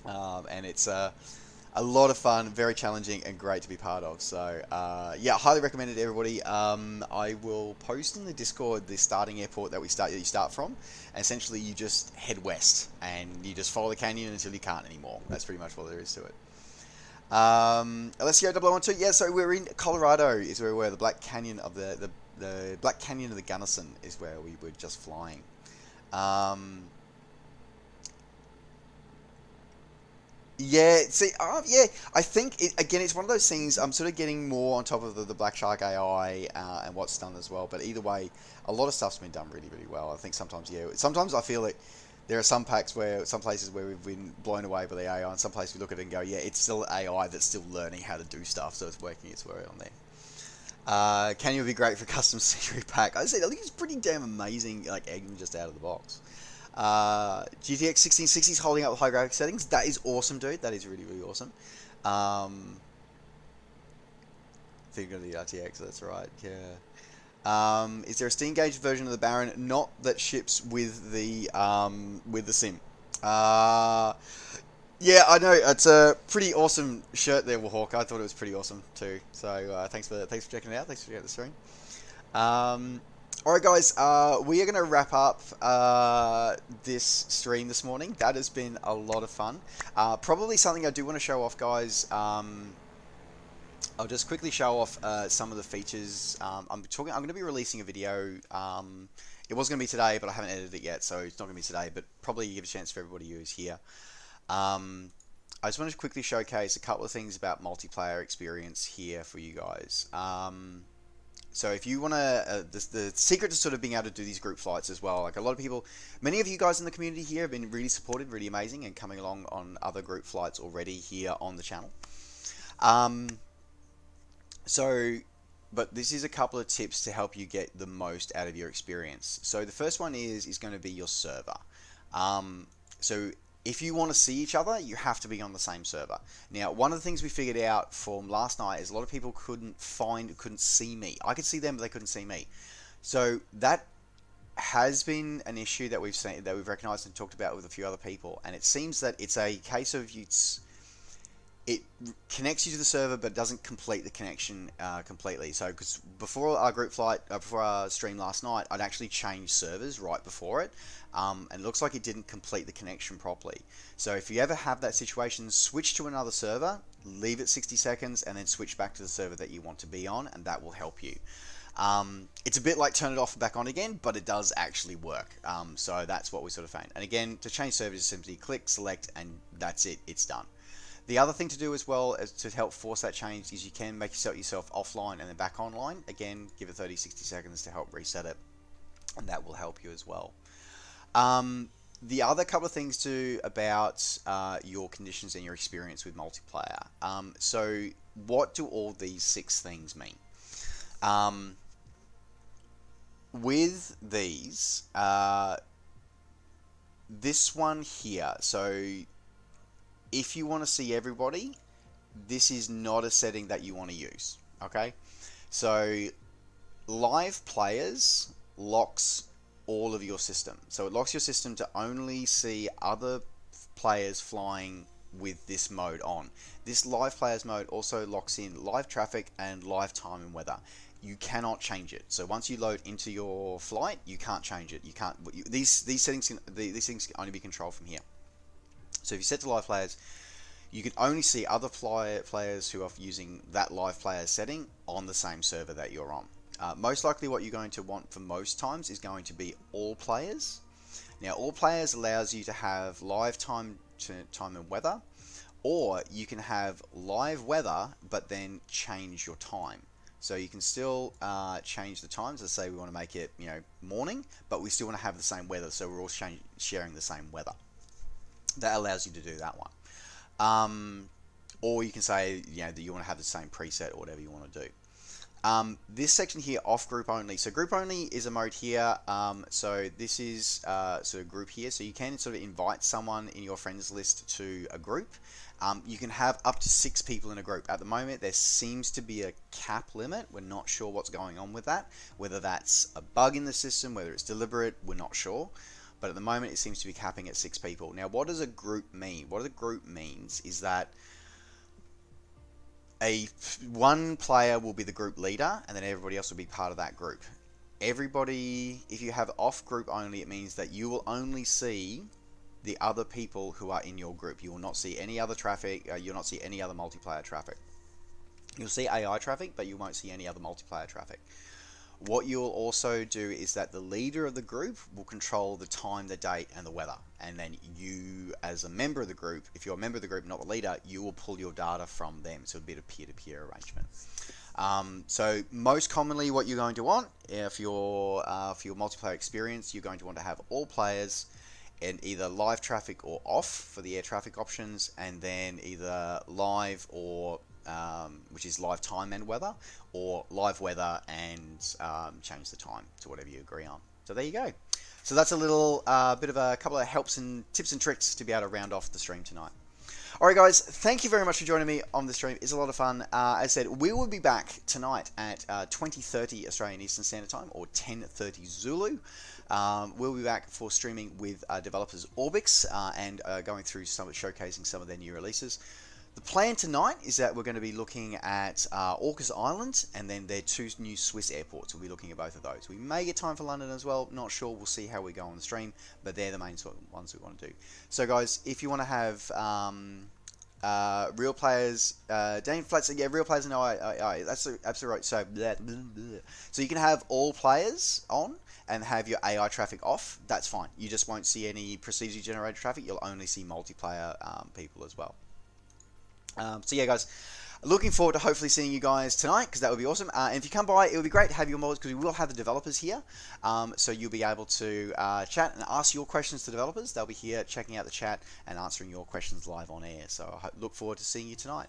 and it's a lot of fun, very challenging, and great to be part of. So yeah, highly recommend it to everybody. I will post in the Discord the starting airport that you start from, and essentially you just head west and you just follow the canyon until you can't anymore. That's pretty much what there is to it. Let's go 0012. Yeah, so we're in Colorado. Is where we're the Black Canyon of the Black Canyon of the Gunnison is where we were just flying. Yeah, see, yeah, I think, again, it's one of those things, I'm sort of getting more on top of the Black Shark AI and what's done as well, but either way, a lot of stuff's been done really, really well. I think sometimes, yeah, sometimes I feel like there are some places where we've been blown away by the AI, and some places we look at it and go, yeah, it's still AI that's still learning how to do stuff, so it's working its way on there. Canyon would be great for custom scenery pack. I think it's pretty damn amazing, like, even just out of the box. GTX 1660 is holding up with high graphics settings. That is awesome, dude. That is really, really awesome. Think of the RTX, that's right. Yeah. Is there a Steam Gauge version of the Baron? Not that ships with the sim. Yeah, I know. It's a pretty awesome shirt there, Warhawk. I thought it was pretty awesome too. So thanks for checking it out. Thanks for checking out the stream. Alright guys, we are going to wrap up this stream this morning. That has been a lot of fun. Probably something I do want to show off, guys. I'll just quickly show off some of the features. I'm going to be releasing a video. It was going to be today, but I haven't edited it yet, so it's not going to be today, but probably give a chance for everybody who's here. I just want to quickly showcase a couple of things about multiplayer experience here for you guys. So if you want to, the secret to sort of being able to do these group flights as well, like a lot of people, many of you guys in the community here have been really supportive, really amazing, and coming along on other group flights already here on the channel. But this is a couple of tips to help you get the most out of your experience. So the first one is going to be your server. So if you want to see each other, you have to be on the same server. Now, one of the things we figured out from last night is a lot of people couldn't see me. I could see them, but they couldn't see me. So that has been an issue that we've seen, that we've recognized and talked about with a few other people. And it seems that it's a case of it connects you to the server, but doesn't complete the connection completely. So, because before our group flight, before our stream last night, I'd actually changed servers right before it, and it looks like it didn't complete the connection properly. So, if you ever have that situation, switch to another server, leave it 60 seconds, and then switch back to the server that you want to be on, and that will help you. It's a bit like turn it off and back on again, but it does actually work. So that's what we sort of found. And again, to change servers, simply click, select, and that's it. It's done. The other thing to do as well as to help force that change is you can make yourself offline and then back online. Again, give it 30-60 seconds to help reset it, and that will help you as well. The other couple of things too about your conditions and your experience with multiplayer. So what do all these 6 things mean? With these, this one here, so if you want to see everybody, this is not a setting that you want to use, okay? So live players locks all of your system. So it locks your system to only see other players flying with this mode on. This live players mode also locks in live traffic and live time and weather. You cannot change it. So once you load into your flight, you can't change it. You can't. These settings can only be controlled from here. So if you set to live players, you can only see other players who are using that live player setting on the same server that you're on. Most likely what you're going to want for most times is going to be all players. Now all players allows you to have live time and weather, or you can have live weather but then change your time. So you can still change the times. Let's say we want to make it, morning, but we still want to have the same weather, so we're all sharing the same weather. That allows you to do that one. Or you can say, that you want to have the same preset or whatever you want to do. This section here, off group only. So group only is a mode here. So this is sort of group here. So you can sort of invite someone in your friends list to a group. You can have up to 6 people in a group. At the moment, there seems to be a cap limit. We're not sure what's going on with that. Whether that's a bug in the system, whether it's deliberate, we're not sure. But at the moment, it seems to be capping at 6 people. Now, what does a group mean? What a group means is that one player will be the group leader, and then everybody else will be part of that group. Everybody, if you have off group only, it means that you will only see the other people who are in your group. You will not see any other traffic. You'll not see any other multiplayer traffic. You'll see AI traffic, but you won't see any other multiplayer traffic. What you'll also do is that the leader of the group will control the time, the date, and the weather. And then you, as a member of the group, if you're a member of the group, not the leader, you will pull your data from them. So a bit of peer-to-peer arrangement. So most commonly what you're going to want, for your multiplayer experience, you're going to want to have all players in either live traffic or off for the air traffic options, and then either live or which is live time and weather, or live weather and change the time to whatever you agree on. So there you go. So that's a little bit of a couple of helps and tips and tricks to be able to round off the stream tonight. Alright guys, thank you very much for joining me on the stream. It's a lot of fun. As I said, we will be back tonight at 20:30 Australian Eastern Standard Time, or 10:30 Zulu. We'll be back for streaming with developers Orbix and going through showcasing some of their new releases. The plan tonight is that we're going to be looking at Orcas Island and then their 2 new Swiss airports. We'll be looking at both of those. We may get time for London as well. Not sure. We'll see how we go on the stream, but they're the main ones we want to do. So guys, if you want to have real players, Dane Flats, yeah, real players and AI, that's absolutely right. So, so you can have all players on and have your AI traffic off. That's fine. You just won't see any procedure generated traffic. You'll only see multiplayer people as well. So yeah, guys, looking forward to hopefully seeing you guys tonight, because that would be awesome. And if you come by, it would be great to have your mods, because we will have the developers here. So you'll be able to chat and ask your questions to developers. They'll be here checking out the chat and answering your questions live on air. So I look forward to seeing you tonight.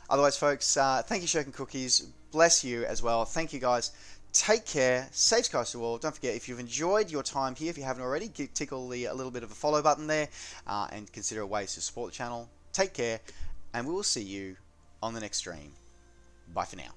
Otherwise, folks, thank you, Shirk and Cookies. Bless you as well. Thank you, guys. Take care. Safe skies to all. Don't forget, if you've enjoyed your time here, if you haven't already, tickle a little bit of a follow button there and consider ways to support the channel. Take care. And we will see you on the next stream. Bye for now.